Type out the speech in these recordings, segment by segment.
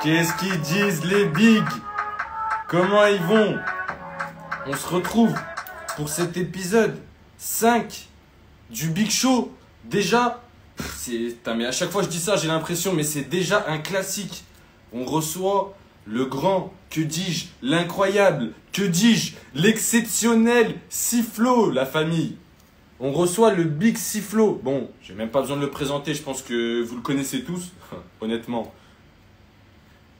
Qu'est-ce qu'ils disent les bigs? Comment ils vont? On se retrouve pour cet épisode 5 du Big Show. Déjà, mais à chaque fois je dis ça, j'ai l'impression, mais c'est déjà un classique. On reçoit le grand, que dis-je, l'incroyable, que dis-je, l'exceptionnel Siflo, la famille. On reçoit le Big Siflo. Bon, j'ai même pas besoin de le présenter, je pense que vous le connaissez tous, honnêtement.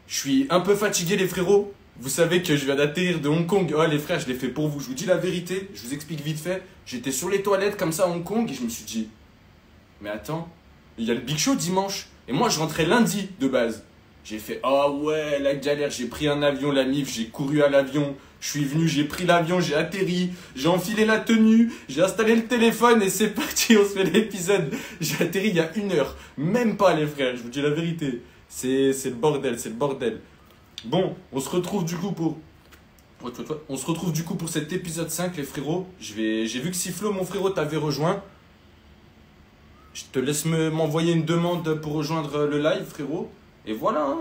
Je suis un peu fatigué les frérots. Vous savez que je viens d'atterrir de Hong Kong. Oh les frères, je l'ai fait pour vous. Je vous dis la vérité. Je vous explique vite fait. J'étais sur les toilettes comme ça à Hong Kong et je me suis dit, mais attends, il y a le Big Show dimanche. Et moi je rentrais lundi de base. J'ai fait, oh ouais, la galère. J'ai pris un avion, la mif. J'ai couru à l'avion. Je suis venu, j'ai pris l'avion, j'ai atterri. J'ai enfilé la tenue. J'ai installé le téléphone et c'est parti. On se fait l'épisode. J'ai atterri il y a 1 heure. Même pas les frères, je vous dis la vérité. C'est le bordel, c'est le bordel. Bon, on se retrouve du coup pour cet épisode 5 les frérots. J'ai vu que Siflo, mon frérot, t'avait rejoint. Je te laisse m'envoyer une demande pour rejoindre le live, frérot. Et voilà, hein,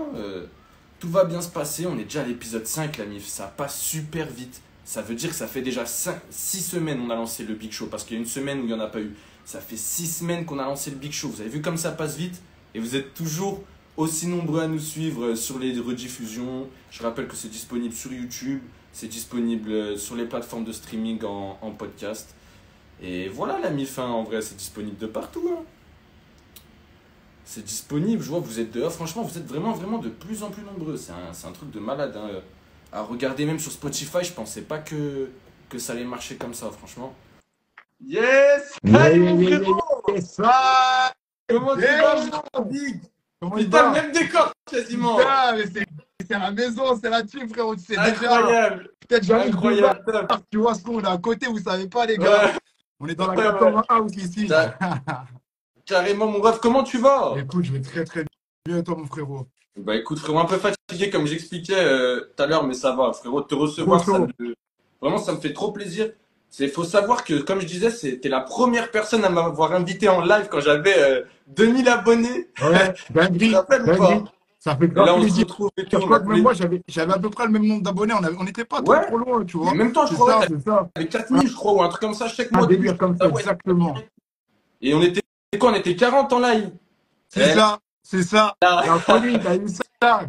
tout va bien se passer. On est déjà à l'épisode 5, la mif. Ça passe super vite. Ça veut dire que ça fait déjà 6 semaines qu'on a lancé le Big Show. Parce qu'il y a une semaine où il n'y en a pas eu. Ça fait 6 semaines qu'on a lancé le Big Show. Vous avez vu comme ça passe vite? Et vous êtes toujours aussi nombreux à nous suivre sur les rediffusions. Je rappelle que c'est disponible sur YouTube. C'est disponible sur les plateformes de streaming en podcast. Et voilà la mif, hein, en vrai, c'est disponible de partout. Hein. C'est disponible, je vois que vous êtes dehors. Franchement, vous êtes vraiment de plus en plus nombreux. C'est un truc de malade. Hein. À regarder même sur Spotify, je pensais pas que ça allait marcher comme ça, franchement. Yes! Salut mon frérot! Comment tu vas, mon big? Putain, même décor quasiment! Putain, mais c'est la maison, c'est la team, frérot. Tu sais Incroyable! déjà. Peut-être j'arrive Incroyable! tu vois ce qu'on est à côté, vous savez pas, les gars. Ouais. On est dans la 80 house ici. Carrément, mon ref, comment tu vas? Écoute, je vais très bien, toi, mon frérot. Bah écoute, frérot, un peu fatigué comme j'expliquais tout à l'heure, mais ça va, frérot, de te recevoir, vraiment, ça me fait trop plaisir. Faut savoir que, comme je disais, t'es la première personne à m'avoir invité en live quand j'avais 2000 abonnés. Ouais, dinguerie, Tu te rappelles ou pas? Ça fait Et là, grave on se plaisir. retrouve et tout. Même moi, j'avais à peu près le même nombre d'abonnés. On n'était pas Ouais. trop loin, tu vois. En même temps, je C'est crois ça, que c'est ça. t'avais 4000, je crois, ou un truc comme ça, chaque Un mois. délire comme ça, Ah ouais. exactement. Et on était quoi? On était 40 en live. C'est ça. La folie, t'as eu ça.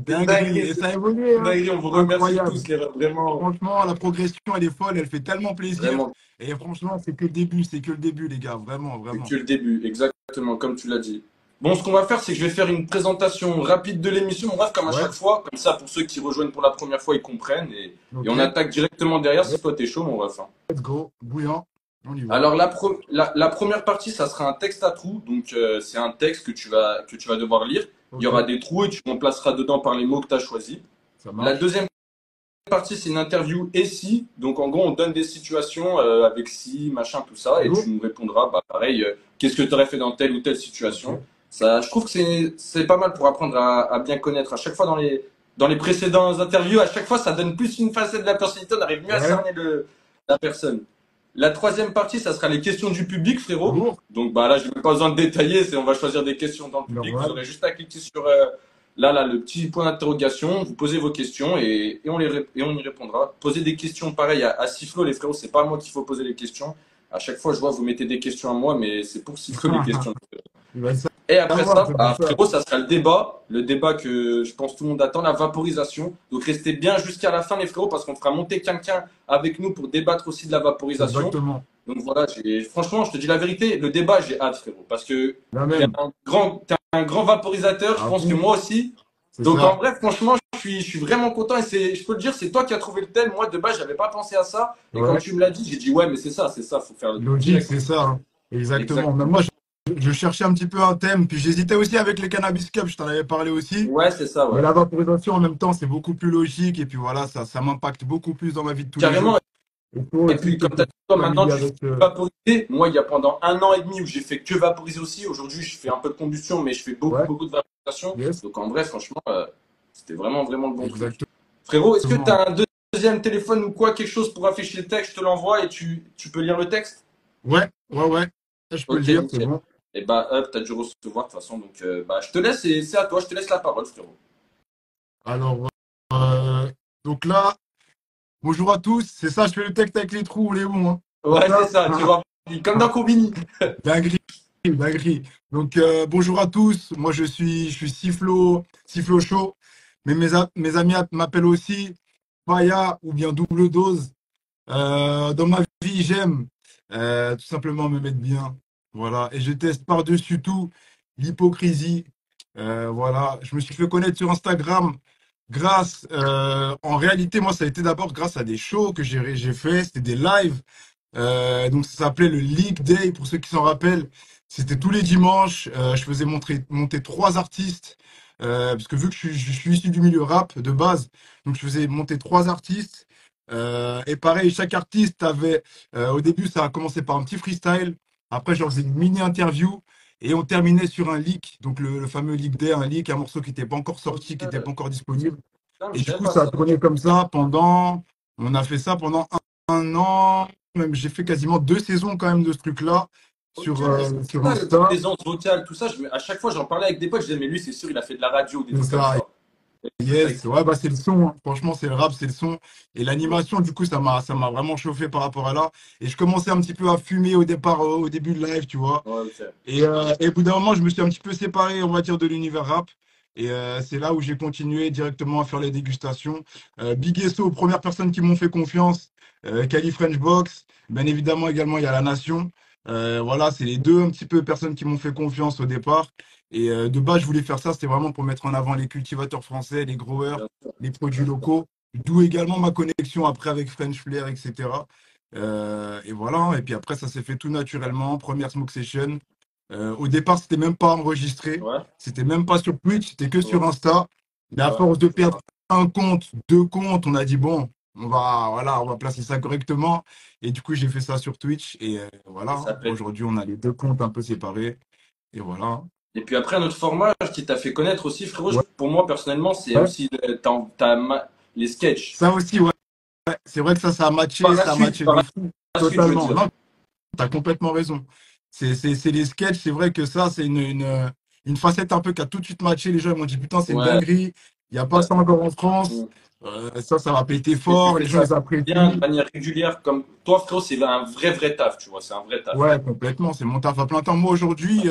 Dinguerie. Et ça a évolué. Hein. Dinguerie, on vous remercie Incroyable. tous, les refs, vraiment. Franchement, la progression, elle est folle, elle fait tellement plaisir. Vraiment. Et franchement, c'est que le début, les gars. Vraiment. C'est que le début, exactement, comme tu l'as dit. Bon, ce qu'on va faire, c'est que je vais faire une présentation rapide de l'émission, mon ref, comme à chaque fois. Comme ça, pour ceux qui rejoignent pour la première fois, ils comprennent. Et on attaque directement derrière si toi t'es chaud, mon ref. Hein. Let's go, bouillant. On y va. Alors, la première partie, ça sera un texte à trous. Donc, c'est un texte que tu vas devoir lire. Il y aura des trous et tu remplaceras dedans par les mots que tu as choisis. La deuxième partie, c'est une interview et si. Donc, en gros, on donne des situations avec si, machin, tout ça. Et tu nous répondras, bah, pareil, qu'est-ce que tu aurais fait dans telle ou telle situation. Ça, je trouve que c'est pas mal pour apprendre à bien connaître. À chaque fois, dans les précédentes interviews, à chaque fois, ça donne plus une facette de la personnalité. On arrive mieux à cerner la personne. La troisième partie, ça sera les questions du public, frérot. Donc bah là, je n'ai pas besoin de détailler, on va choisir des questions dans le public. Vous aurez juste à cliquer sur là, le petit point d'interrogation. Vous posez vos questions et on y répondra. Posez des questions pareil à Siflo, les frérots. C'est pas à moi qu'il faut poser les questions. À chaque fois, je vois, vous mettez des questions à moi, mais c'est pour Siflo les questions. Et après ça, frérot, ça sera le débat que je pense tout le monde attend, la vaporisation. Donc restez bien jusqu'à la fin, les frérots, parce qu'on fera monter quelqu'un avec nous pour débattre aussi de la vaporisation. Exactement. Donc voilà, franchement, je te dis la vérité, le débat, j'ai hâte, frérot, parce que t'es un grand vaporisateur, je pense que moi aussi. Donc en vrai, franchement, je suis vraiment content et je peux te dire, c'est toi qui as trouvé le thème. Moi, de base, j'avais pas pensé à ça. Et quand tu me l'as dit, j'ai dit, ouais, mais c'est ça, faut faire le logique, c'est ça. Hein. Exactement. Même moi, je cherchais un petit peu un thème, puis j'hésitais aussi avec les cannabis cups, je t'en avais parlé aussi. Ouais, c'est ça, ouais. Mais la vaporisation, en même temps, c'est beaucoup plus logique, et puis voilà, ça m'impacte beaucoup plus dans ma vie de tous les jours. Carrément. Et puis, comme tu as dit, toi, maintenant, tu fais vaporiser. Moi, il y a pendant 1 an et demi où j'ai fait que vaporiser aussi. Aujourd'hui, je fais un peu de combustion, mais je fais beaucoup de vaporisation. Donc, en vrai, franchement, c'était vraiment le bon truc. Frérot, est-ce que tu as un deuxième téléphone ou quoi, quelque chose pour afficher le texte? Je te l'envoie et tu peux lire le texte? Ouais. Je peux le lire, c'est bon. Et bah, hop, t'as dû recevoir de toute façon. Donc, bah, je te laisse et c'est à toi. Je te laisse la parole, frérot. Alors, euh, donc là, bonjour à tous. C'est ça, je fais le texte avec les trous, les bons, hein. C'est Ouais, c'est ça? ça, tu vois, comme dans Combini. Dinguerie, dinguerie. Donc, bonjour à tous. Moi, je suis Sifflo Chaud. Mais mes amis m'appellent aussi Paya ou bien Double Dose. Dans ma vie, j'aime tout simplement me mettre bien. Voilà. Et je teste par-dessus tout l'hypocrisie. Voilà. Je me suis fait connaître sur Instagram en réalité, moi, ça a été d'abord grâce à des shows que j'ai fait. C'était des lives. Donc ça s'appelait le League Day pour ceux qui s'en rappellent. C'était tous les dimanches. Je faisais monter trois artistes parce que vu que je suis issu du milieu rap de base, donc je faisais monter trois artistes. Et pareil, chaque artiste avait au début ça a commencé par un petit freestyle. Après, je leur faisais une mini interview et on terminait sur un leak. Donc le fameux League Day, un leak, un morceau qui n'était pas encore Ok. sorti, qui n'était pas encore disponible. Putain, mais Et je du savais coup, pas ça a ça. tourné comme ça pendant. On a fait ça pendant un an. Même j'ai fait quasiment 2 saisons quand même de ce truc-là Ok, c'est sur ça le truc Insta. des ondes vocales, tout ça. À chaque fois, j'en parlais avec des potes, je disais, mais lui, c'est sûr, il a fait de la radio ou des C'est trucs comme ça. ça. Yes, ouais, bah c'est le son, hein. Franchement, c'est le rap, c'est le son. Et l'animation, du coup, ça m'a vraiment chauffé par rapport à là. Et je commençais un petit peu à fumer au départ, au début de live, tu vois. Ouais, ok. Et au bout d'un moment, je me suis un petit peu séparé, on va dire, de l'univers rap. Et c'est là où j'ai continué directement à faire les dégustations. Big Esso, premières personnes qui m'ont fait confiance. Cali French Box. Bien évidemment, également, il y a La Nation. Voilà, c'est les deux un petit peu personnes qui m'ont fait confiance au départ. Et de base, je voulais faire ça, c'était vraiment pour mettre en avant les cultivateurs français, les growers, Bien sûr. les produits locaux. D'où également ma connexion après avec French Flair, etc. Et voilà, et puis après, ça s'est fait tout naturellement. Première Smoke Session. Au départ, c'était même pas enregistré, Ouais, c'était même pas sur Twitch, c'était que ouais, sur Insta. Mais à ouais. force de perdre un compte, deux comptes, on a dit bon, voilà, on va placer ça correctement. Et du coup, j'ai fait ça sur Twitch. Et Et voilà, ça pète. aujourd'hui, on a les deux comptes un peu séparés. Et voilà. Et puis après, un autre format qui t'a fait connaître aussi, frérot, Ouais, pour moi, personnellement, c'est ouais. aussi les sketchs. Ça aussi, ouais. C'est vrai que ça a matché Par de la fou, suite, je veux totalement. dire. Non, t'as complètement raison. C'est les sketchs, c'est vrai que ça, c'est une facette un peu qui a tout de suite matché. Les gens ils m'ont dit, putain, c'est une Ouais. dinguerie. Il n'y a pas ça encore en France. Mm. Ça va péter Et tu fort. fais Les gens, ça ils apprécient. bien, de manière régulière, comme toi, frérot, c'est un vrai taf, tu vois, c'est un vrai taf. Ouais, complètement. C'est mon taf à plein temps. Moi, aujourd'hui,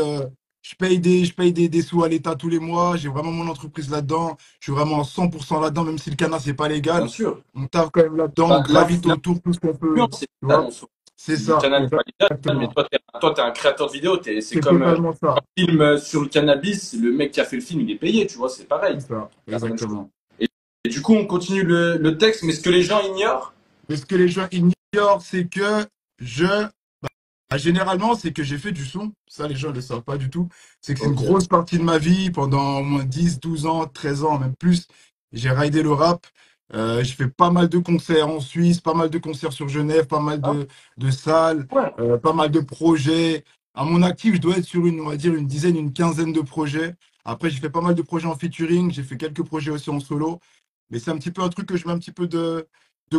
je paye des sous à l'État tous les mois. J'ai vraiment mon entreprise là-dedans. Je suis vraiment à 100% là-dedans, même si le canard, c'est pas Bien légal. sûr. On taffe quand même là-dedans. On Bah, gravite autour tout ce qu'on peut. l'influence, c'est Tu légal vois? en soi. C'est Le ça, canal n'est pas légal, mais exactement. toi, t'es un créateur de vidéo. C'est C'est comme totalement un ça. film sur le cannabis. Le mec qui a fait le film, il est payé, tu vois, c'est pareil. C'est ça, C'est la même chose. exactement. Et, et du coup, on continue le texte, mais ce que les gens ignorent, Mais ce que les gens ignorent, c'est que généralement, c'est que j'ai fait du son. Ça, les gens ne le savent pas du tout. C'est que c'est une ok, grosse partie de ma vie. Pendant au moins 10, 12 ans, 13 ans, même plus, j'ai raidé le rap. J'ai fait pas mal de concerts en Suisse, pas mal de concerts sur Genève, pas mal ah, de salles, ouais, pas mal de projets. À mon actif, je dois être sur on va dire, une dizaine, une quinzaine de projets. Après, j'ai fait pas mal de projets en featuring. J'ai fait quelques projets aussi en solo. Mais c'est un petit peu un truc que je mets un petit peu de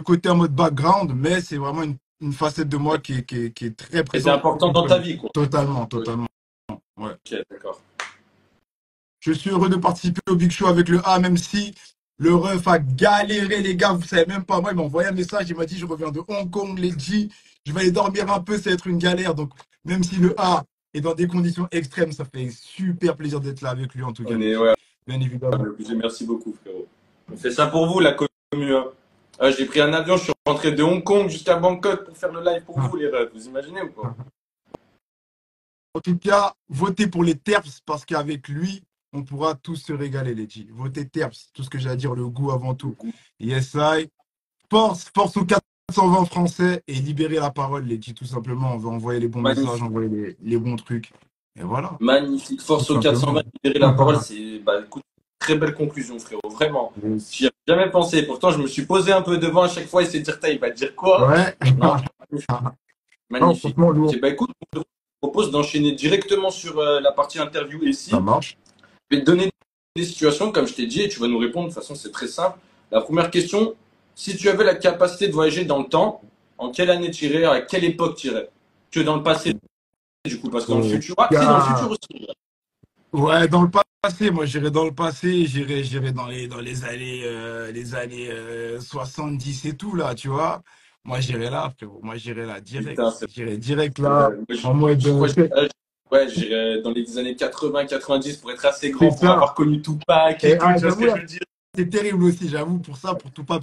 côté en mode background. Mais c'est vraiment une facette de moi qui est très c'était présente. important dans ta vie, quoi. Totalement, Ok, totalement. Ouais. d'accord. Je suis heureux de participer au Big Show avec le A, même si le ref a galéré, les gars. Vous savez même pas. Moi, il m'a envoyé un message. Il m'a dit, je reviens de Hong Kong, les G. Je vais aller dormir un peu, ça va être une galère. Donc, même si le A est dans des conditions extrêmes, ça fait super plaisir d'être là avec lui, en tout cas, On les est, G. ouais, Bien évidemment. merci beaucoup, frérot. On fait ça pour vous, la commu, hein. J'ai pris un avion, je suis rentré de Hong Kong jusqu'à Bangkok pour faire le live pour vous, les refs. Vous imaginez ou pas? En tout cas, votez pour les Terps parce qu'avec lui, on pourra tous se régaler, les G. Votez Terps, tout ce que j'ai à dire, le goût avant Le tout. goût. Yes, I. Force aux 420 Français et libérer la parole, les G, tout simplement. On va envoyer les bons messages, Magnifique. envoyer les bons trucs. Et voilà, Magnifique. tout Force au 420, simplement. libérer la parole. C'est, bah, écoute, très belle conclusion, frérot. Vraiment. Yes. J'y avais jamais pensé. Pourtant, je me suis posé un peu devant à chaque fois et s'est dire, il va dire quoi? Ouais. Non, Non, magnifique. franchement, lourd. Ok, bah, écoute, je te propose d'enchaîner directement sur la partie interview Ça ici. marche. Je vais te donner des situations, comme je t'ai dit, et tu vas nous répondre. De toute façon, c'est très simple. La première question, si tu avais la capacité de voyager dans le temps, en quelle année tu irais, à quelle époque tu irais? Que dans le passé, du coup, parce que dans le Oh, futur. Ah, si, dans le futur gars. aussi. Ouais, dans le passé, moi j'irai dans le passé, j'irai dans les années 70 et tout là, tu vois. Moi j'irai là, frérot. Moi j'irai là Putain, direct. c'est J'irai direct là, vrai. Moi, en mode je crois que ouais, j'irais dans les années 80-90 pour être assez c'est grand, pour ça. avoir connu Tupac Et et tout, tu vois ce j'avoue que je là, veux dire? c'est terrible aussi, j'avoue, pour ça, pour Tupac,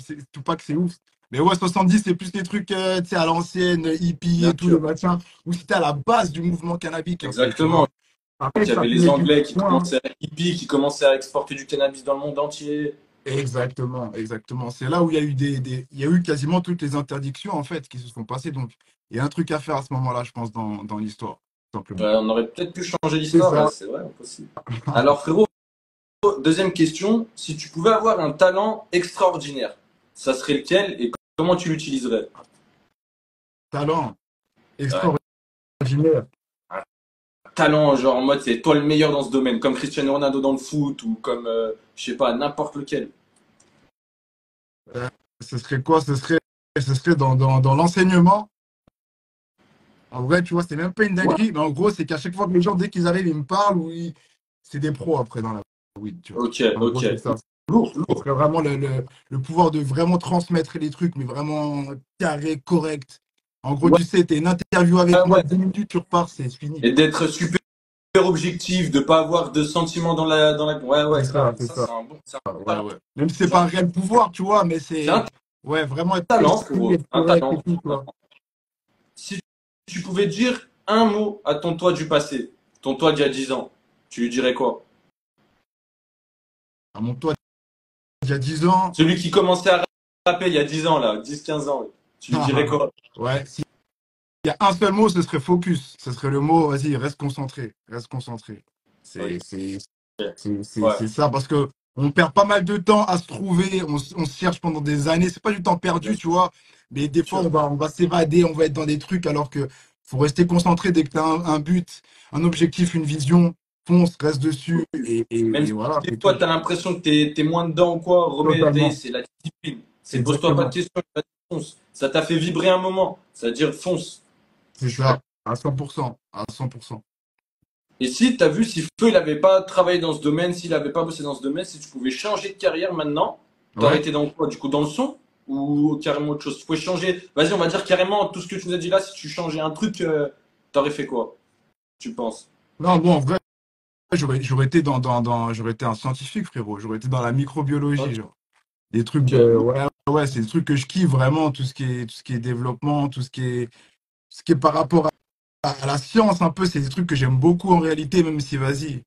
c'est ouf. Mais ouais, 70, c'est plus les trucs, tu sais, à l'ancienne, hippie Bien et tout, le sûr. machin, où c'était à la base du mouvement cannabique, un peu, tu Exactement. vois. Après, Quand il y ça avait les fumait du Anglais qui point, hein. commençaient à hippie, qui commençaient à exporter du cannabis dans le monde entier. Exactement, exactement. C'est là où il y a eu il y a eu quasiment toutes les interdictions, en fait, qui se sont passées. Donc, il y a un truc à faire à ce moment-là, je pense, dans l'histoire, tout simplement. Ouais, on aurait peut-être pu changer C'est l'histoire, ouais, ça. c'est vrai, impossible. Alors frérot, deuxième question, si tu pouvais avoir un talent extraordinaire, ça serait lequel et comment tu l'utiliserais? Talent Ouais. extraordinaire. Un talent genre en mode c'est toi le meilleur dans ce domaine, comme Cristiano Ronaldo dans le foot ou comme, je sais pas, n'importe lequel. Euh, Ce serait quoi? Ce serait dans l'enseignement. En vrai, tu vois, c'est même pas une Ouais. dinguerie, mais en gros, c'est qu'à chaque fois que les gens, dès qu'ils arrivent, ils me parlent c'est des pros après dans la weed, tu vois. Ok, En gros, ok. c'est ça. Lourd, Ce lourd. serait vraiment le pouvoir de vraiment transmettre les trucs, mais vraiment carré, correct. En gros, Ouais, tu sais, t'es une interview avec moi, ouais. 10 minutes, tu repars, c'est fini. Et d'être super objectif, de pas avoir de sentiments dans la. Ouais, C'est ouais, ça, grave. c'est Ça, ça. c'est un bon Ouais, talent. ouais. Même si c'est pas un Genre, réel pouvoir, tu vois, mais c'est un ouais, vraiment être talent, précis, frérot. être Un correct et talent. tout, tu vois. Si tu pouvais dire un mot à ton toi du passé, ton toi d'il y a 10 ans, tu lui dirais quoi? À mon toi, il y a 10 ans, Celui qui commençait à rapper il y a 10 ans, là, 10-15 ans, tu lui dirais quoi? ouais, s'il y a un seul mot, ce serait focus. Ce serait le mot, vas-y, reste concentré, reste concentré. Ok, C'est, c'est, ouais, c'est ça, parce que on perd pas mal de temps à se trouver, on se cherche pendant des années. C'est pas du temps bien perdu, tu vois, mais des fois, sûr. on va s'évader, on va être dans des trucs, alors que faut rester concentré dès que tu as un but, un objectif, une vision, fonce, reste dessus, Même et si voilà, des c'est fois tout. tu as l'impression que t'es moins dedans ou quoi, remets, Totalement, c'est la discipline. C'est pose-toi pas de exactement. questions, vas-y, fonce. Ça t'a fait vibrer un moment, c'est-à-dire fonce. C'est ça, à 100%, à 100%. Et si tu as vu, si Feu il avait pas travaillé dans ce domaine, s'il avait pas bossé dans ce domaine, si tu pouvais changer de carrière maintenant, t'aurais Ouais. été dans quoi? Du coup, dans le son ou carrément autre chose? Tu pouvais changer, vas-y, on va dire carrément tout ce que tu nous as dit là, si tu changeais un truc, t'aurais fait quoi? Tu penses? Non, bon, en vrai, j'aurais été j'aurais été un scientifique, frérot. J'aurais été dans la microbiologie, Ok, genre. Des trucs ouais, ouais, c'est des trucs que je kiffe vraiment, tout ce qui est développement, ce qui est par rapport à la science, un peu, c'est des trucs que j'aime beaucoup en réalité, même si, vas-y,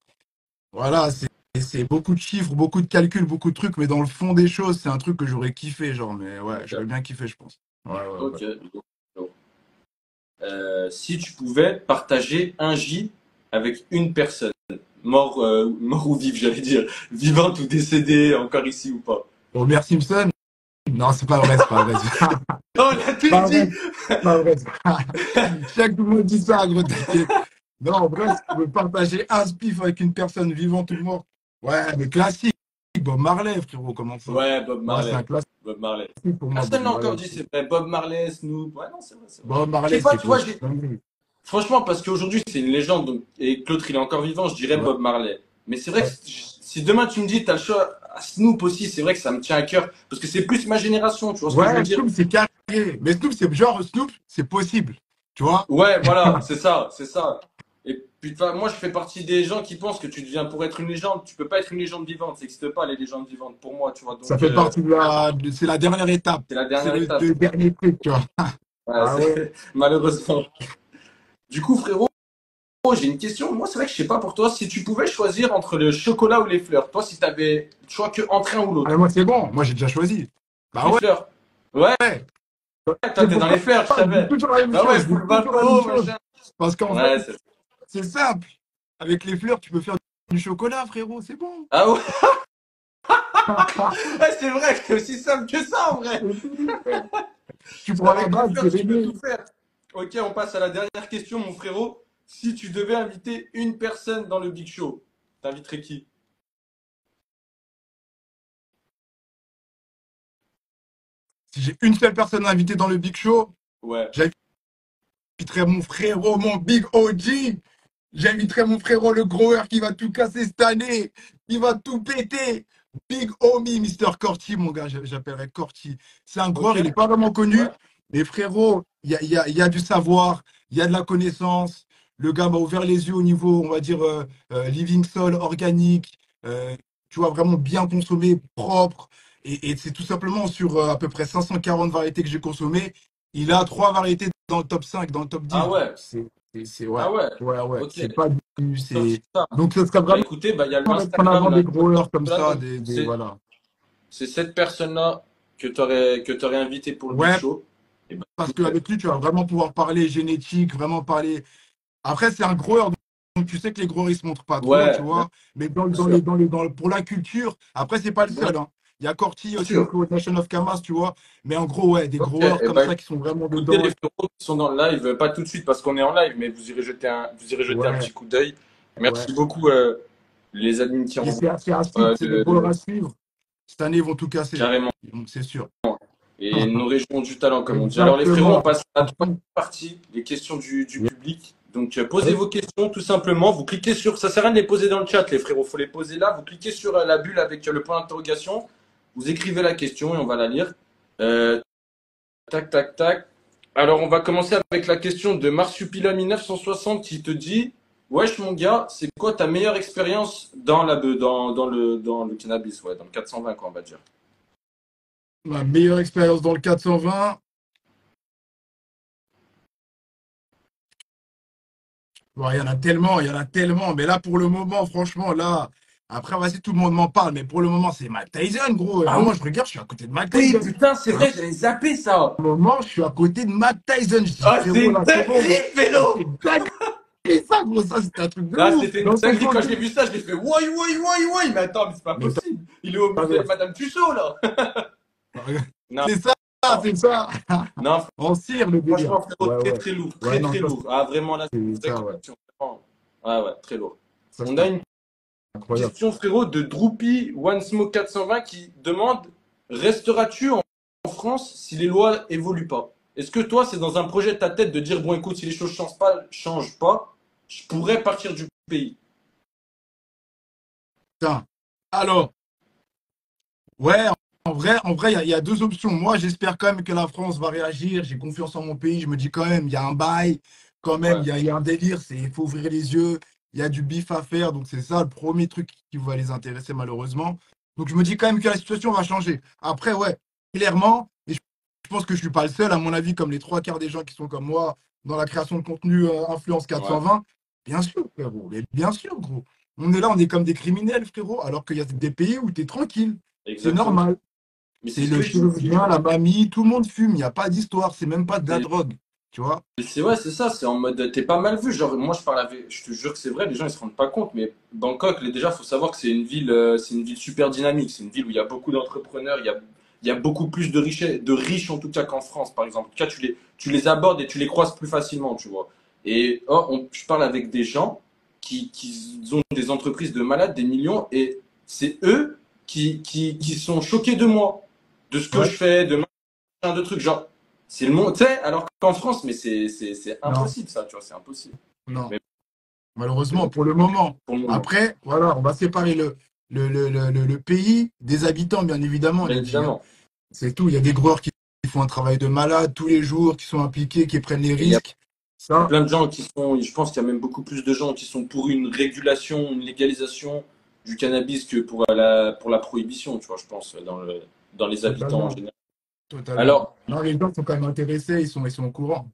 voilà, c'est beaucoup de chiffres, beaucoup de calculs, beaucoup de trucs, mais dans le fond des choses, c'est un truc que j'aurais kiffé, genre, mais ouais, j'aurais ok, bien kiffé, je pense. Ouais, ouais, ouais. ok. Si tu pouvais partager un J avec une personne, mort ou vive, j'allais dire, vivante ou décédée, encore ici ou pas. Homer Simpson? Non, c'est pas vrai, c'est pas vrai. Oh, on a tous Pas vrai, dit! pas vrai. Chaque monde dit ça, gros, t'inquiète. Non, en vrai, si tu veux partager un spiff avec une personne vivante ou morte, ouais, mais classique. Bob Marley, frérot, comment ça? Ouais, Bob Moi, c'est un Marley. classique Bob Marley. pour moi, Bob Personne l'a encore Marley. dit, c'est vrai. Bob Marley, Snoop. Ouais, non, c'est vrai, c'est vrai. Bob Je sais Marley, pas, c'est tu vois, quoi? Ouais, franchement, parce qu'aujourd'hui, c'est une légende, et que l'autre, il est encore vivant, je dirais Bob Marley. Mais c'est vrai que ouais. si demain tu me dis, t'as le choix à Snoop aussi, c'est vrai que ça me tient à cœur. Parce que c'est plus ma génération, tu vois ce que je veux Ouais, dire? Snoop, c'est carré. Mais Snoop, c'est genre Snoop, c'est possible. Tu vois? Ouais, voilà, c'est ça, c'est ça. Et puis, enfin, moi, je fais partie des gens qui pensent que tu deviens pour être une légende. Tu peux pas être une légende vivante. Ça n'existe pas, les légendes vivantes, pour moi, tu vois. Ça Donc, fait partie c'est la dernière étape. c'est la C'est dernière étape. le dernier truc, tu vois. Ouais, Ah ouais. malheureusement. Du coup, frérot, j'ai une question. Moi, c'est vrai que je sais pas pour toi. Si tu pouvais choisir entre le chocolat ou les fleurs, toi, si tu avais le choix que entre un ou Ah, mais l'autre, moi, c'est bon. Moi, j'ai déjà choisi. Bah les ouais. fleurs. Ouais, toi, C'est t'es dans les pourquoi fleurs, je je dis savais. toujours la même Bah ouais, chose. Je dis full toujours la même vapo, chose. machin. Parce qu'en fait, Ouais, c'est. c'est simple. Avec les fleurs, tu peux faire du chocolat, frérot. C'est bon. Ah ouais, ouais, c'est vrai que c'est aussi simple que ça, en vrai. C'est fini, frère. Tu prends la Avec les base, c'est fleurs, tu peux réglé. tout faire. Ok, on passe à la dernière question, mon frérot. Si tu devais inviter une personne dans le Big Show, t'inviterais qui? Si j'ai une seule personne invitée dans le Big Show, Ouais. j'inviterais mon frérot, mon Big OG. J'inviterai mon frérot, le grower, qui va tout casser cette année. Il va tout péter. Big homie, Mister Corti, mon gars, j'appellerai Corti. C'est un Ok. grower, il n'est pas vraiment connu, Ouais. mais frérot, il y a du savoir, il y a de la connaissance. Le gars m'a ouvert les yeux au niveau, on va dire, living soul, organique. euh, tu vois, vraiment bien consommé, propre. Et c'est tout simplement sur à peu près 540 variétés que j'ai consommées. Il a trois variétés dans le top 5, dans le top Ah 10. ouais. Ouais, Ah ouais. ouais, ouais. Ok. C'est pas du. Sorti ça. Donc, ce serait Bah vraiment écoutez, bah il y a mettre en l'Instagram avant là. des growers comme Là, ça, donc voilà. c'est cette personne-là que t'aurais invité pour le Big Ouais, Show. Et bah, parce nickel. qu'avec lui, tu vas vraiment pouvoir parler génétique, vraiment parler. Après, c'est un grower, donc tu sais que les growers, ils se montrent pas trop, tu Ouais, bien vois. Mais sûr. pour la culture, après, c'est pas le Bien seul, hein. Il y a Corti aussi, le sûr. Pro Nation of Camas, tu vois. Mais en gros, ouais, des Ok. growers Et comme bah ça qui sont vraiment écoutez les dedans. frérots qui sont dans le live, pas tout de suite parce qu'on est en live, mais vous irez jeter un Ouais, petit coup d'œil. ouais. Merci beaucoup les admins qui Et envoient c'est à suivre, c'est des growers de- à suivre. Cette année, ils vont tout casser, carrément. c'est sûr. Et nos régions du talent, comme on dit. Alors les frérots, on Exactement. passe à la troisième partie, les questions du public. Donc posez Yes. vos questions tout simplement. Vous cliquez sur, ça sert à rien de les poser dans le chat, les frérots. Faut les poser là. Vous cliquez sur la bulle avec le point d'interrogation. Vous écrivez la question et on va la lire. Euh, tac, tac, tac. Alors on va commencer avec la question de Marsupila 1960 qui te dit, wesh mon gars, c'est quoi ta meilleure expérience dans le cannabis, ouais, dans le 420 quoi, on va dire. Ma meilleure expérience dans le 420. Bon, il y en a tellement, il y en a tellement. Mais là, pour le moment, franchement, là, après, vas-y, tout le monde m'en parle. Mais pour le moment, c'est Mike Tyson, gros. Et Ah vraiment, je regarde, je suis à côté de Mike oui, Tyson. putain, c'est À vrai, j'avais zappé ça. un moment, je suis à côté de Mike Tyson. Je dis, Ah, c'est frérot, une là, c'est bon, dinguerie, gros. C'est vélo! une dinguerie, ça, gros. Ça, c'était un truc de Là, ouf. c'était une Dans son dinguerie. sens, Quand j'ai vu ça, je l'ai fait, wouai, wouai, wouai, wouai. Mais attends, mais c'est pas mais possible. Il est obligé t'as- de Madame Tussaud, là. Non, c'est ça, c'est ça. non, On cire le délire. franchement, frérot, Ouais, très, ouais. très lourd. Ouais, Très, non, très ça, lourd. Ah, vraiment, là, c'est une c'est vraie ça, ouais. collection. Vraiment. Ouais, ouais, très lourd. Ça, On c'était a une incroyable. question, frérot, de Droopy One Smoke 420 qui demande, resteras-tu en France si les lois évoluent pas? Est-ce que toi, c'est dans un projet de ta tête de dire, bon, écoute, si les choses changent pas, je pourrais partir du pays? Putain. Alors, ouais, en vrai, il y a deux options. Moi, j'espère quand même que la France va réagir. J'ai confiance en mon pays. Je me dis quand même, il y a un bail, quand même, Ouais, il y a un délire. Il faut ouvrir les yeux. Il y a du bif à faire. Donc, c'est ça le premier truc qui va les intéresser, malheureusement. Donc, je me dis quand même que la situation va changer. Après, ouais, clairement, et je pense que je suis pas le seul, à mon avis, comme les trois quarts des gens qui sont comme moi dans la création de contenu influence ouais. 420. Bien sûr, frérot. Mais bien sûr, gros. On est là, on est comme des criminels, frérot, alors qu'il y a des pays où tu es tranquille. C'est Exactement. normal. Mais c'est C'est ce le que je dis. chirurgien, la mamie, tout le monde fume. Il n'y a pas d'histoire. C'est même pas de la drogue. Tu vois? Ouais, c'est ça, c'est en mode t'es pas mal vu. Genre, moi je parle avec, je te jure que c'est vrai, les gens ils se rendent pas compte, mais Bangkok, déjà, faut savoir que c'est une ville super dynamique. C'est une ville où il y a beaucoup d'entrepreneurs, il y a beaucoup plus de riches en tout cas qu'en France, par exemple. En tout cas, tu les abordes et tu les croises plus facilement, tu vois. Et je parle avec des gens qui ont des entreprises de malades, des millions, et c'est eux qui sont choqués de moi, de ce que Ouais. je fais, de de trucs. Genre, c'est le monde, tu sais, alors qu'en France, mais c'est Non, impossible ça, tu vois, c'est impossible. non. Mais Malheureusement, bon, pour le moment. pour le moment. Après, voilà, on va séparer le pays des habitants, bien évidemment, Bien Lydie, hein. évidemment. C'est tout. Il y a des growers qui font un travail de malade tous les jours, qui sont impliqués, qui prennent les Et il y a risques. Ça, plein de gens qui sont, je pense qu'il y a même beaucoup plus de gens qui sont pour une régulation, une légalisation du cannabis que pour la prohibition, tu vois, je pense, dans les habitants en totalement. général. Totalement. Alors, Non, les gens sont quand même intéressés, ils sont au courant.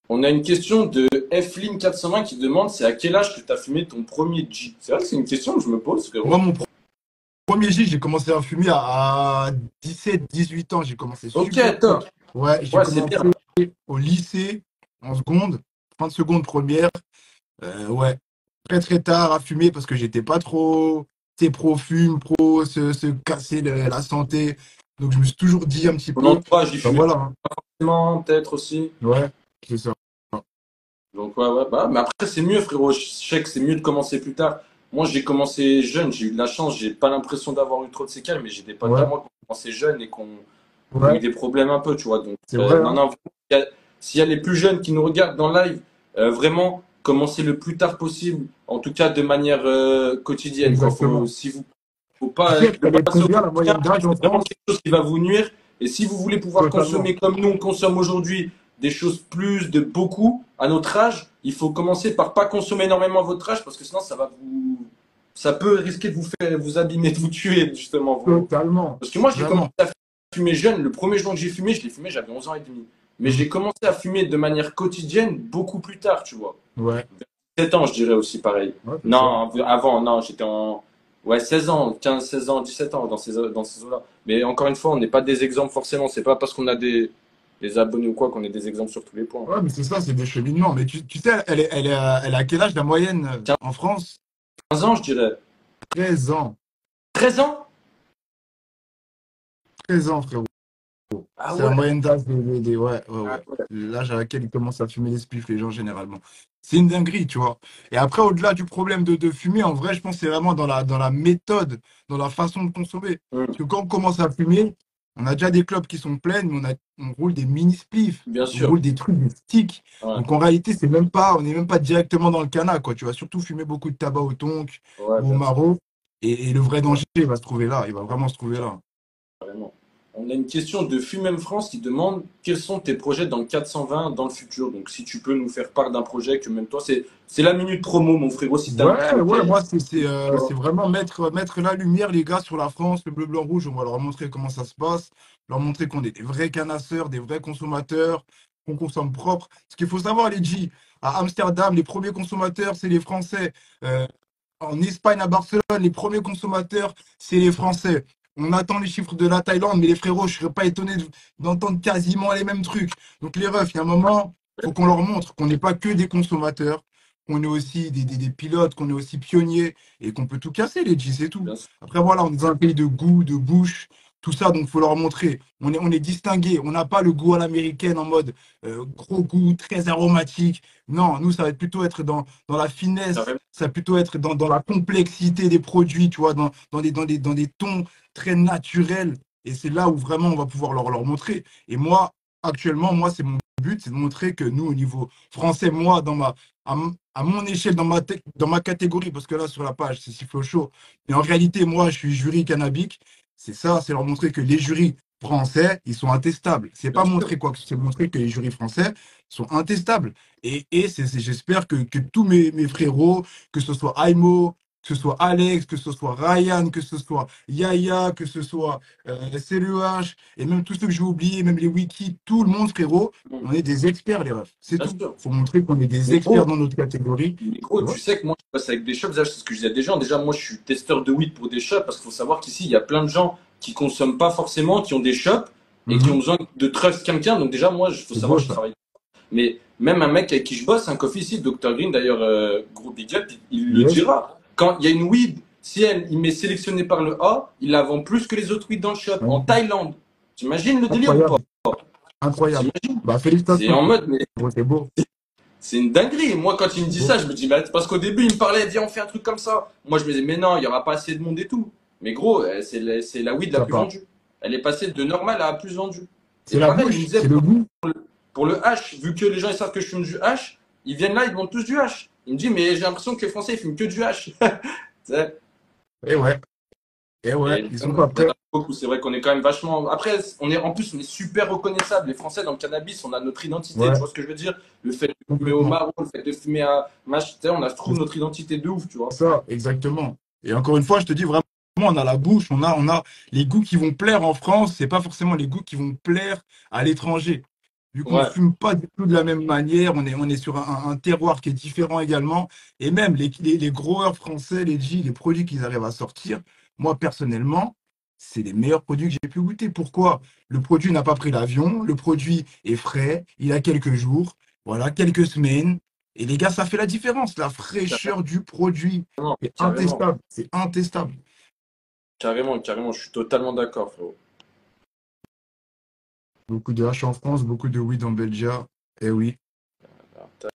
on a une question de Flim420 qui demande c'est à quel âge que tu as fumé ton premier G. C'est vrai que c'est une question que je me pose, Moi, frérot. mon premier J, j'ai commencé à fumer à 17, 18 ans. J'ai commencé Ok, super top. tard. Ouais, j'ai Ouais, c'est commencé bien. au lycée, en seconde, fin de seconde, première. Ouais, très très tard à fumer parce que j'étais pas trop, tu sais, pro fume, pro se casser la santé. Donc je me suis toujours dit un petit Ton peu, entourage, il ben fumait voilà, hein. forcément, peut-être aussi. Ouais, c'est ça. Donc ouais, ouais, bah, mais après c'est mieux frérot, je sais que c'est mieux de commencer plus tard. Moi j'ai commencé jeune, j'ai eu de la chance, j'ai pas l'impression d'avoir eu trop de séquelles, mais j'ai des potes à Ouais, moi qui ont commencé jeunes et qui ont eu ouais, des problèmes un peu, tu vois. Donc c'est vrai, non, hein. non, s'il y a les plus jeunes qui nous regardent dans le live, vraiment, commencer le plus tard possible, en tout cas de manière quotidienne, quoi. Exactement. Faut Tu pas, sais, le elle est de passer au combien la quotidien, moyenne d'âge en c'est vraiment France? quelque chose qui va vous nuire. Et si vous voulez pouvoir consommer Totalement. comme nous on consomme aujourd'hui, des choses plus de beaucoup à notre âge, il faut commencer par pas consommer énormément à votre âge parce que sinon ça peut risquer de vous faire, vous abîmer, de vous tuer justement. Totalement. Parce que moi j'ai commencé Vraiment. à fumer jeune. Le premier joint que j'ai fumé, je l'ai fumé, j'avais 11 ans et demi. Mais Mhm. j'ai commencé à fumer de manière quotidienne beaucoup plus tard, tu vois. Ouais. 7 ans, je dirais aussi pareil. Ouais, c'est ça. Non, avant, non, j'étais en. Ouais, 16 ans, 15, 16 ans, 17 ans, dans ces eaux-là. Mais encore une fois, on n'est pas des exemples forcément. C'est pas parce qu'on a des abonnés ou quoi qu'on est des exemples sur tous les points. Ouais, mais c'est ça, c'est des cheminements. Mais tu sais, elle est à quel âge la moyenne en France? 15 ans, je dirais. 13 ans. 13 ans? 13 ans, frérot. Ah C'est la ouais. moyenne d'âge ouais, ouais, Ah ouais. ouais. L'âge à laquelle ils commencent à fumer les spliffs, les gens, généralement. C'est une dinguerie, tu vois. Et après, au-delà du problème de fumer, en vrai, je pense que c'est vraiment dans la méthode, dans la façon de consommer. Hmm. Parce que quand on commence à fumer, on a déjà des clopes qui sont pleines, mais on roule des mini spliffs, Bien on sûr. roule des trucs, des sticks. Ouais, Donc en réalité, on n'est même pas directement dans le canard, quoi. Tu vas surtout fumer beaucoup de tabac au tonk ouais, ou au bien sûr. maro. Et le vrai Ouais, danger, il va se trouver là. Il va vraiment se trouver là. carrément. On a une question de Fumem France qui demande quels sont tes projets dans le 420 dans le futur. Donc, si tu peux nous faire part d'un projet que même toi, c'est la minute promo, mon frérot, si tu as un Ouais, truc. ouais, moi, Tu c'est vois. vraiment mettre la lumière, les gars, sur la France, le bleu, blanc, rouge. On va leur montrer comment ça se passe, leur montrer qu'on est des vrais canasseurs, des vrais consommateurs, qu'on consomme propre. Ce qu'il faut savoir, les G, à Amsterdam, les premiers consommateurs, c'est les Français. Euh, En Espagne, à Barcelone, les premiers consommateurs, c'est les Français. On attend les chiffres de la Thaïlande, mais les frérots, je ne serais pas étonné d'entendre quasiment les mêmes trucs. Donc les refs, il y a un moment, il faut qu'on leur montre qu'on n'est pas que des consommateurs, qu'on est aussi des pilotes, qu'on est aussi pionniers et qu'on peut tout casser, les G, c'est tout. Bien sûr. Après, voilà, on est dans un pays de goût, de bouche, tout ça, donc il faut leur montrer. On est distingué, on n'a pas le goût à l'américaine en mode gros goût, très aromatique. Non, nous, ça va plutôt être dans la finesse, Carrément. ça va plutôt être dans la complexité des produits, tu vois, dans des tons très naturels. Et c'est là où vraiment on va pouvoir leur montrer. Et moi, actuellement, moi, c'est mon but, c'est de montrer que nous, au niveau français, moi, à mon échelle, dans ma catégorie, parce que là, sur la page, c'est Sifflo Show. Mais en réalité, moi, je suis jury cannabique. C'est ça, c'est leur montrer que les jurys français, ils sont intestables. C'est Bien pas sûr. montrer quoi que c'est montrer que les jurys français sont intestables. Et j'espère que tous mes frérots, que ce soit Aimo, que ce soit Alex, que ce soit Ryan, que ce soit Yaya, que ce soit CLH, et même tous ceux que j'ai oubliés, même les wikis, tout le monde, frérot, Bon, on est des experts, les refs. C'est bien tout. sûr. Faut montrer qu'on est des Mais experts gros, dans notre catégorie. Tu tu vois? sais que moi, je passe avec des shops. Déjà, c'est ce que je disais à des gens. Déjà, moi, je suis testeur de weed pour des shops parce qu'il faut savoir qu'ici, il y a plein de gens qui consomment pas forcément, qui ont des shops et qui ont Mhm. besoin de trust quelqu'un. Donc, déjà, moi, il faut C'est savoir beau, que je ça. travaille. Mais même un mec avec qui je bosse, un coffee ici, Dr Green, d'ailleurs, gros big up, il le Yes. dira. Quand il y a une weed, si il m'est sélectionné par le A, il la vend plus que les autres weed dans le shop, en Mhm. Thaïlande. T'imagines le délire ou pas? Incroyable. Incroyable. T'imagines? Bah, C'est félicitations, en mode, mais frérot. C'est beau. c'est une dinguerie. Et moi, quand il me C'est dit beau. ça, je me dis, bah, parce qu'au début, il me parlait, viens, on fait un truc comme ça. Moi, je me disais, mais non, il n'y aura pas assez de monde et tout. Mais gros, c'est la weed la Ça plus part. vendue. Elle est passée de normale à plus vendue. Et C'est la pareil, il me bouche, disait, c'est le goût. pour le hash, vu que les gens ils savent que je fume du hash, ils viennent là, ils demandent tous du hash. Il me dit, mais j'ai l'impression que les Français ils fument que du hash. Tu sais. Et ouais, et ouais, Et ils sont pas il y en prêts. a beaucoup, c'est vrai qu'on est quand même vachement. Après, en plus, on est super reconnaissable. Les Français dans le cannabis, on a notre identité. Tu Ouais, vois ce que je veux dire? Le fait de fumer au complètement. marron, le fait de fumer à mach, tu sais, on a, je trouve C'est notre identité de ouf, tu vois. ça, exactement. Et encore une fois, je te dis vraiment, on a la bouche, on a les goûts qui vont plaire en France, c'est pas forcément les goûts qui vont plaire à l'étranger. Vu qu'on Ouais, fume pas du tout de la même manière, on est sur un terroir qui est différent également. Et même les growers français, les G, les produits qu'ils arrivent à sortir, moi personnellement, c'est les meilleurs produits que j'ai pu goûter. Pourquoi? Le produit n'a pas pris l'avion, le produit est frais, il a quelques jours, voilà, quelques semaines. Et les gars, ça fait la différence. La fraîcheur du produit, carrément, c'est carrément, intestable. C'est intestable. carrément, carrément, je suis totalement d'accord, frérot. Beaucoup de H en France, beaucoup de weed en Belgique. Eh oui. Alors, tac,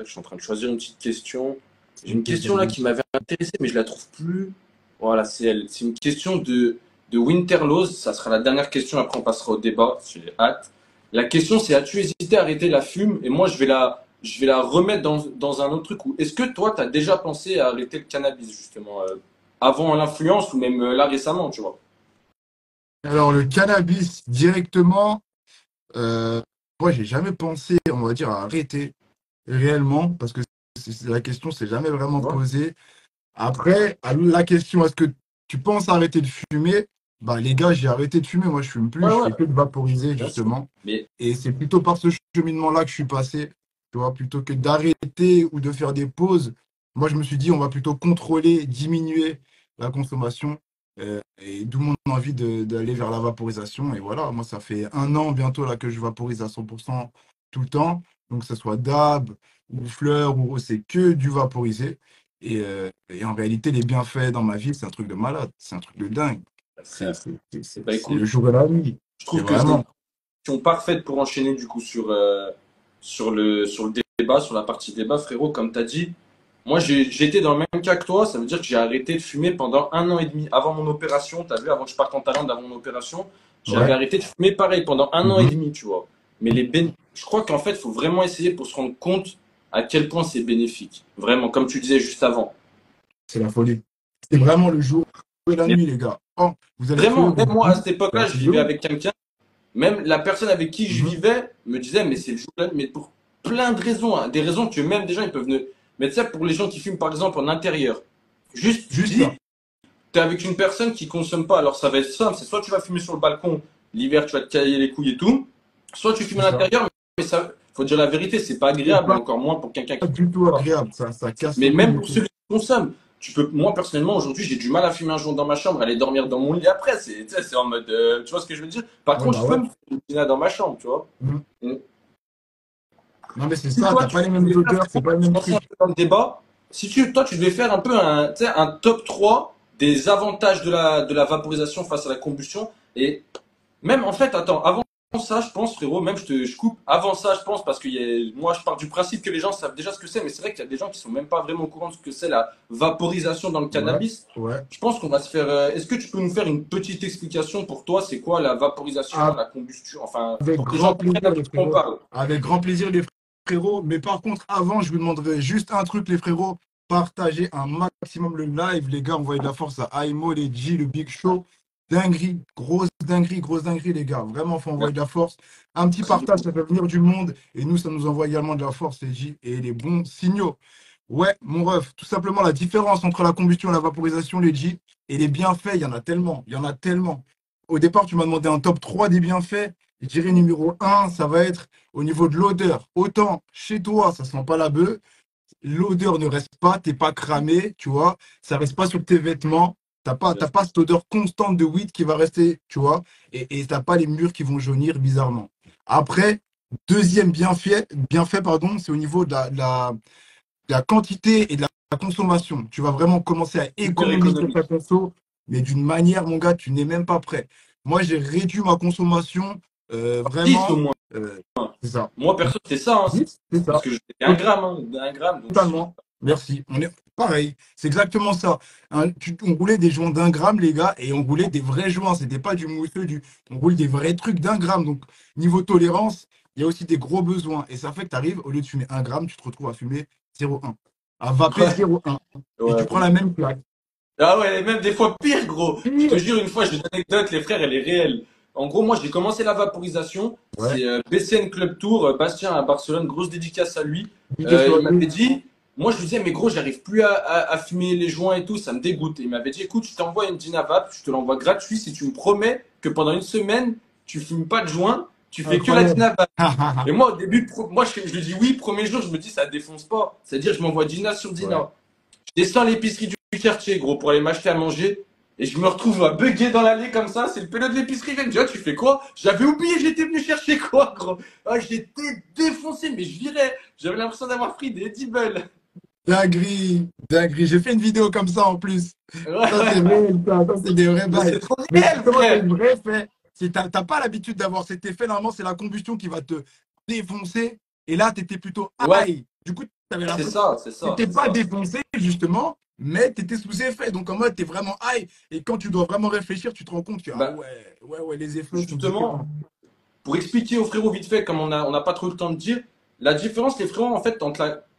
je suis en train de choisir une petite question. J'ai une Ok, question là vas-y. qui m'avait intéressé, mais je la trouve plus. Voilà, c'est elle. C'est une question de Winterlose. Ça sera la dernière question, après on passera au débat. J'ai hâte. La question c'est, as-tu hésité à arrêter la fume? Et moi, je vais je vais la remettre dans un autre truc. Est-ce que toi, tu as déjà pensé à arrêter le cannabis, justement, avant l'influence ou même là récemment, tu vois? Alors, le cannabis directement, euh, moi, j'ai jamais pensé, on va dire, à arrêter réellement, parce que la question s'est jamais vraiment Ouais, posée. Après, la question, est-ce que tu penses arrêter de fumer? Bah, les gars, j'ai arrêté de fumer. Moi, je fume plus. ouais, Je ouais, fais que de vaporiser, bien sûr. justement. Mais Et c'est plutôt par ce cheminement-là que je suis passé. Tu vois, plutôt que d'arrêter ou de faire des pauses. Moi, je me suis dit, on va plutôt contrôler, diminuer la consommation. Et d'où mon envie d'aller vers la vaporisation. Et voilà, moi, ça fait 1 an bientôt là que je vaporise à 100% tout le temps. Donc, que ce soit dab ou fleur ou c'est que du vaporisé. Et en réalité, les bienfaits dans ma vie, c'est un truc de malade, c'est un truc de dingue. C'est frère, c'est- c'est- c'est- bah c'est le écoute, jour et la nuit. je C'est trouve que c'est une vraiment. question parfaite pour enchaîner du coup sur le débat, sur la partie débat, frérot. Comme tu as dit, moi j'étais dans le même cas que toi, ça veut dire que j'ai arrêté de fumer pendant 1 an et demi avant mon opération. Tu as vu, avant que je parte en Thaïlande, avant mon opération, j'avais Ouais. arrêté de fumer pareil pendant un an et Mhm. demi, tu vois. Mais je crois qu'en fait, il faut vraiment essayer pour se rendre compte à quel point c'est bénéfique. Vraiment, comme tu disais juste avant. C'est la folie. C'est vraiment le jour et la Mais nuit, les gars. Oh, vous allez fumer vraiment, même votre moi à bout, cette c'est un époque-là, je truc de vivais ouf. avec quelqu'un. Même la personne avec qui je Mhm. vivais me disait, mais c'est le jour de la nuit, mais pour plein de raisons, hein, des raisons que même des gens ils peuvent ne. Mais tu sais, pour les gens qui fument par exemple en intérieur, juste tu te Juste dis, ça. t'es avec une personne qui consomme pas, alors ça va être simple, c'est soit tu vas fumer sur le balcon, l'hiver tu vas te cailler les couilles et tout, soit tu fumes C'est à ça. l'intérieur, mais ça, faut dire la vérité, c'est pas C'est agréable, et pas encore moins pour quelqu'un qui du tout fume pas. agréable. Ça casse Mais même l'oreille et pour tout. celui qui consomme, moi personnellement aujourd'hui j'ai du mal à fumer un joint dans ma chambre, aller dormir dans mon lit après, tu sais, c'est en mode, tu vois ce que je veux dire? Par Ouais, contre, bah je peux ouais. me faire une dîner dans ma chambre, tu vois. Mhm. Mm. Non, mais c'est Si ça, toi, t'as tu pas les mêmes devais faire, odeurs, c'est frérot, pas les pour se mêmes lancer un trucs. peu dans le débat, si toi, tu devais faire un peu un, tu sais, un top 3 des avantages de la vaporisation face à la combustion, et même, en fait, attends, avant ça, je pense, frérot, même je coupe, avant ça, je pense, parce que moi, je pars du principe que les gens savent déjà ce que c'est, mais c'est vrai qu'il y a des gens qui sont même pas vraiment au courant de ce que c'est la vaporisation dans le Ouais, cannabis. ouais. Je pense qu'on va se faire, est-ce que tu peux nous faire une petite explication pour toi, c'est quoi la vaporisation, la combustion, enfin, Avec pour que les gens grand comprennent un plaisir, peu les de quoi on frérots. parle. Avec grand plaisir, les frérots. Mais par contre, avant, je vous demanderai juste un truc, les frérots. Partagez un maximum le live. Les gars, envoyez de la force à Aimo, les G, le Big Show. Grosse dinguerie, les gars. Vraiment, faut envoyer de la force. Un petit Merci partage, beaucoup. ça fait venir du monde. Et nous, ça nous envoie également de la force, les J, et les bons signaux. Ouais, mon ref, tout simplement la différence entre la combustion et la vaporisation, les J, et les bienfaits, il y en a tellement. Il y en a tellement. Au départ, tu m'as demandé un top 3 des bienfaits. Je dirais numéro un, ça va être au niveau de l'odeur. Autant chez toi, ça sent pas la bœuf, l'odeur ne reste pas, t'es pas cramé, tu vois, ça reste pas sur tes vêtements, Bien t'as sûr. pas cette odeur constante de weed qui va rester, tu vois, et t'as pas les murs qui vont jaunir bizarrement. Après, deuxième bienfait, pardon, c'est au niveau de la quantité et de la consommation. Tu vas vraiment commencer à Super économiser ta économique. conso, mais d'une manière, mon gars, tu n'es même pas prêt. Moi, j'ai réduit ma consommation 10 au vraiment. moins. euh, c'est ça. Moi, perso, c'était ça, hein. 10, c'est Parce ça. que j'étais un gramme, hein, un gramme. Donc, Totalement. Merci. On est pareil. C'est exactement ça. On roulait des joints d'1 gramme, les gars, et on roulait des vrais joints. C'était pas du mousseux, on roule des vrais trucs d'1 gramme. Donc, niveau tolérance, il y a aussi des gros besoins. Et ça fait que tu arrives, au lieu de fumer 1 gramme, tu te retrouves à fumer 0,1. À vaper ouais, 0,1. Et tu ouais. prends la même plaque. Ah ouais, même des fois pire, gros. Je te Pire. jure, une fois, j'ai une anecdote, les frères, elle est réelle. En gros, moi, j'ai commencé la vaporisation. Ouais. C'est BCN Club Tour, Bastien à Barcelone, grosse dédicace à lui. DJ Il sur m'avait lui. dit, moi, je lui disais, mais gros, j'arrive plus à fumer les joints et tout, ça me dégoûte. Et il m'avait dit, écoute, je t'envoie une Dynavap, je te l'envoie gratuit si tu me promets que pendant une semaine, tu fumes pas de joint, tu fais que la Incroyable. Dynavap. Et moi, au début, moi, je lui dis oui, premier jour, je me dis, ça défonce pas. C'est-à-dire, je m'envoie Dina sur Ouais. Dina. Je descends à l'épicerie du quartier, gros, pour aller m'acheter à manger. Et je me retrouve à bugger dans l'allée comme ça. C'est le pélo de l'épicerie. Il me dit, ah, tu fais quoi? J'avais oublié, j'étais venu chercher quoi, gros? Ah, j'étais défoncé, mais je virais. J'avais l'impression d'avoir pris des Edibles. Dinguerie. J'ai fait une vidéo comme ça en plus. Ouais, Ça, c'est ouais. réel, ça, c'est des vrais Mais bails. c'est trop Mais réel, justement, c'est frère. le vrai fait. Si t'as pas l'habitude d'avoir cet effet, normalement, c'est la combustion qui va te défoncer. Et là, tu étais plutôt Ouais, high. Du coup, tu avais c'est l'impression ça, c'est que tu ça, n'étais c'est pas ça. défoncé, justement, mais tu étais sous effet. Donc, en mode, tu es vraiment high. Et quand tu dois vraiment réfléchir, tu te rends compte que, ah Bah, ouais, les effets sont justement, différents. pour expliquer aux frérots vite fait, comme on n'a pas trop le temps de dire, La différence, les frérots, en fait,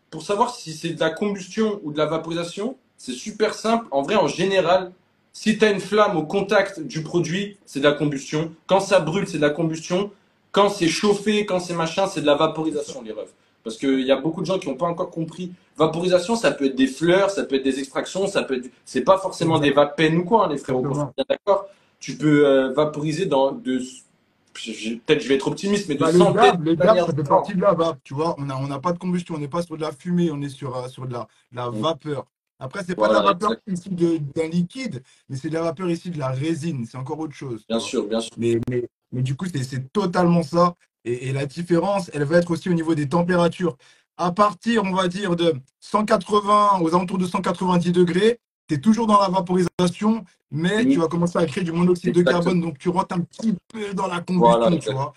pour savoir si c'est de la combustion ou de la vaporisation, c'est super simple. En vrai, en général, si tu as une flamme au contact du produit, c'est de la combustion. Quand ça brûle, c'est de la combustion. Quand c'est chauffé, quand c'est machin, c'est de la C'est ça. vaporisation, les refs. Parce qu'il y a beaucoup de gens qui n'ont pas encore compris. Vaporisation, ça peut être des fleurs, ça peut être des extractions, ça peut être. C'est pas forcément des vapènes ou quoi, hein, les frérots, qu'on soit Exactement. bien d'accord. Tu peux vaporiser peut-être je vais être optimiste, mais de Bah, centaines les de gaps, manières ça fait différentes. partie de la vape, tu vois. On n'a pas de combustion, on n'est pas sur de la fumée, on est sur de la vapeur. Après, c'est pas de la Voilà, vapeur exact. issue d'un liquide, mais c'est de la vapeur issue de la résine. C'est encore autre chose, tu Bien vois. sûr, bien sûr. Mais du coup, c'est totalement ça. Et la différence, elle va être aussi au niveau des températures. À partir, on va dire, de 180, aux alentours de 190 degrés, tu es toujours dans la vaporisation, mais tu Mm, vas commencer à créer du monoxyde de carbone. exactement. Donc, tu rentres un petit peu dans la Voilà, combustion, tu exactement. vois.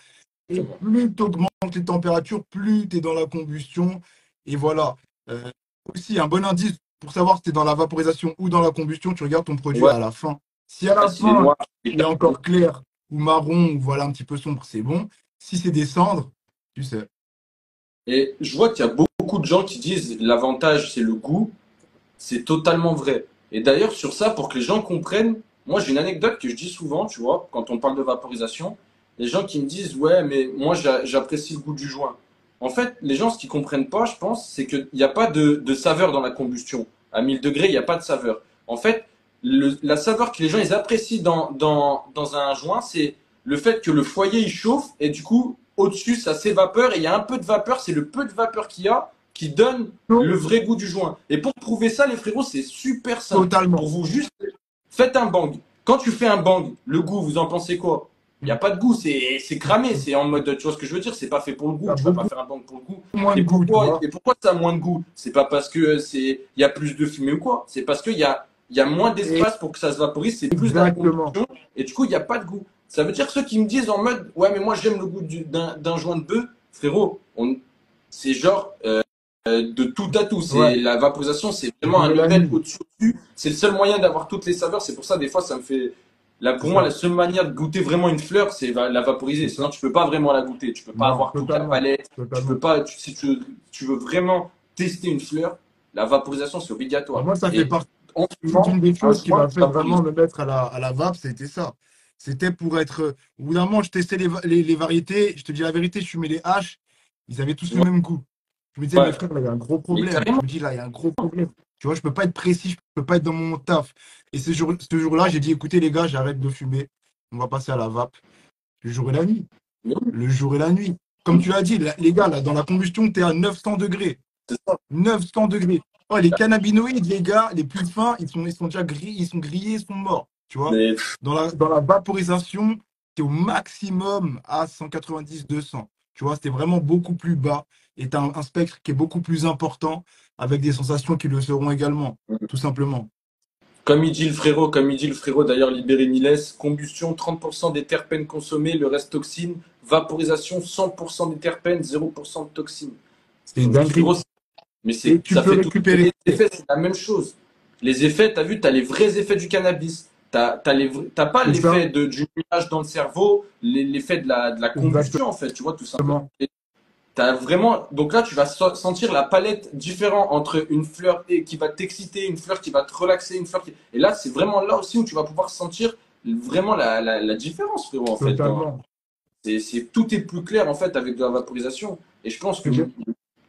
Et plus tu augmentes les températures, plus tu es dans la combustion. Et voilà. Euh, aussi, un bon indice pour savoir si tu es dans la vaporisation ou dans la combustion, tu regardes ton produit Ouais, à la fin. Si à la s'il est fin, noir, il est il est carboné. encore clair ou marron ou voilà un petit peu sombre, c'est bon. Si c'est des cendres, tu sais. Et je vois qu'il y a beaucoup de gens qui disent l'avantage, c'est le goût. C'est totalement vrai. Et d'ailleurs, sur ça, pour que les gens comprennent, moi j'ai une anecdote que je dis souvent, tu vois, quand on parle de vaporisation, les gens qui me disent, ouais, mais moi j'apprécie le goût du joint. En fait, les gens, ce qu'ils comprennent pas, je pense, c'est qu'il n'y a pas de saveur dans la combustion. À 1000 degrés, il n'y a pas de saveur. En fait, la saveur que les gens ils apprécient dans un joint, c'est le fait que le foyer il chauffe et du coup, au-dessus, ça s'évapore et il y a un peu de vapeur, c'est le peu de vapeur qu'il y a qui donne le vrai goût du joint. Et pour prouver ça, les frérots, c'est super simple. Pour Totalement. vous, juste, faites un bang. Quand tu fais un bang, le goût, vous en pensez quoi? Il n'y a pas de goût, c'est cramé, c'est en mode, tu vois ce que je veux dire? C'est pas fait pour le Ça goût, a tu vas pas beaucoup faire un bang pour le goût. moins de goût, tu vois. Et pourquoi ça a moins de goût? C'est pas parce que il y a plus de fumée ou quoi. C'est parce il y a moins d'espace pour que ça se vaporise, c'est plus de la Exactement. combustion, et du coup, il n'y a pas de goût. Ça veut dire que ceux qui me disent en mode, ouais, mais moi j'aime le goût d'un joint de bœuf, frérot, c'est genre, de tout à tout. Ouais. C'est la vaporisation, c'est Le vraiment jour un et la level nuit. au-dessus. C'est le seul moyen d'avoir toutes les saveurs. C'est pour ça des fois ça me fait là C'est pour moi la ça. seule manière de goûter vraiment une fleur, c'est la vaporiser. C'est Sinon ça. tu peux pas vraiment la goûter. Tu peux pas Non, avoir toute la totalement. palette. Tu peux Totalement. pas si tu veux vraiment tester une fleur, la vaporisation c'est Bah, obligatoire. moi, ça fait Et partie en d'une fumant des un choses qui joint, m'a tu fait vaporises. vraiment me mettre à la vape, c'était ça. C'était pour être. Au bout d'un moment, je testais les variétés. Je te dis la vérité, je fumais les haches. Ils avaient tous le Ouais, même goût. Je me disais, mais ouais. frère, là, il y a un gros Mais problème. Je carrément. me dis, là, il y a un gros problème. Tu vois, je peux pas être précis, je peux pas être dans mon taf. Et ce jour-là, j'ai dit, écoutez, les gars, j'arrête de fumer. On va passer à la vape. Le jour et la nuit. Mais oui, Le jour et la nuit. Comme tu l'as dit, les gars, là, dans la combustion, tu es à 900 degrés. c'est ça. 900 degrés. Oh, les cannabinoïdes, les gars, les plus fins, ils sont déjà grillés, ils sont grillés, ils sont morts. Tu vois, Mais dans la vaporisation, tu es au maximum à 190-200. Tu vois, c'était vraiment beaucoup plus bas. Et tu as un spectre qui est beaucoup plus important avec des sensations qui le seront également, tout simplement. Comme il dit le frérot d'ailleurs libéré Miles, combustion 30% des terpènes consommés, le reste toxine, vaporisation 100% des terpènes, 0% de toxines. C'est une Donc dinguerie. frérot, Et tu ça peux fait tout. Et récupérer. les effets, c'est la même chose. Les effets, t'as vu, t'as les vrais effets du cannabis. T'as pas C'est ça, l'effet du nuage dans le cerveau, l'effet de la exactement. combustion en fait, tu vois, tout simplement. T'as vraiment, donc là, tu vas sentir la palette différente entre une fleur qui va t'exciter, une fleur qui va te relaxer, une fleur qui. Et là, c'est vraiment là aussi où tu vas pouvoir sentir vraiment la différence, frérot, en fait. Totalement. Tout est plus clair, en fait, avec de la vaporisation. Et je pense que C'est que-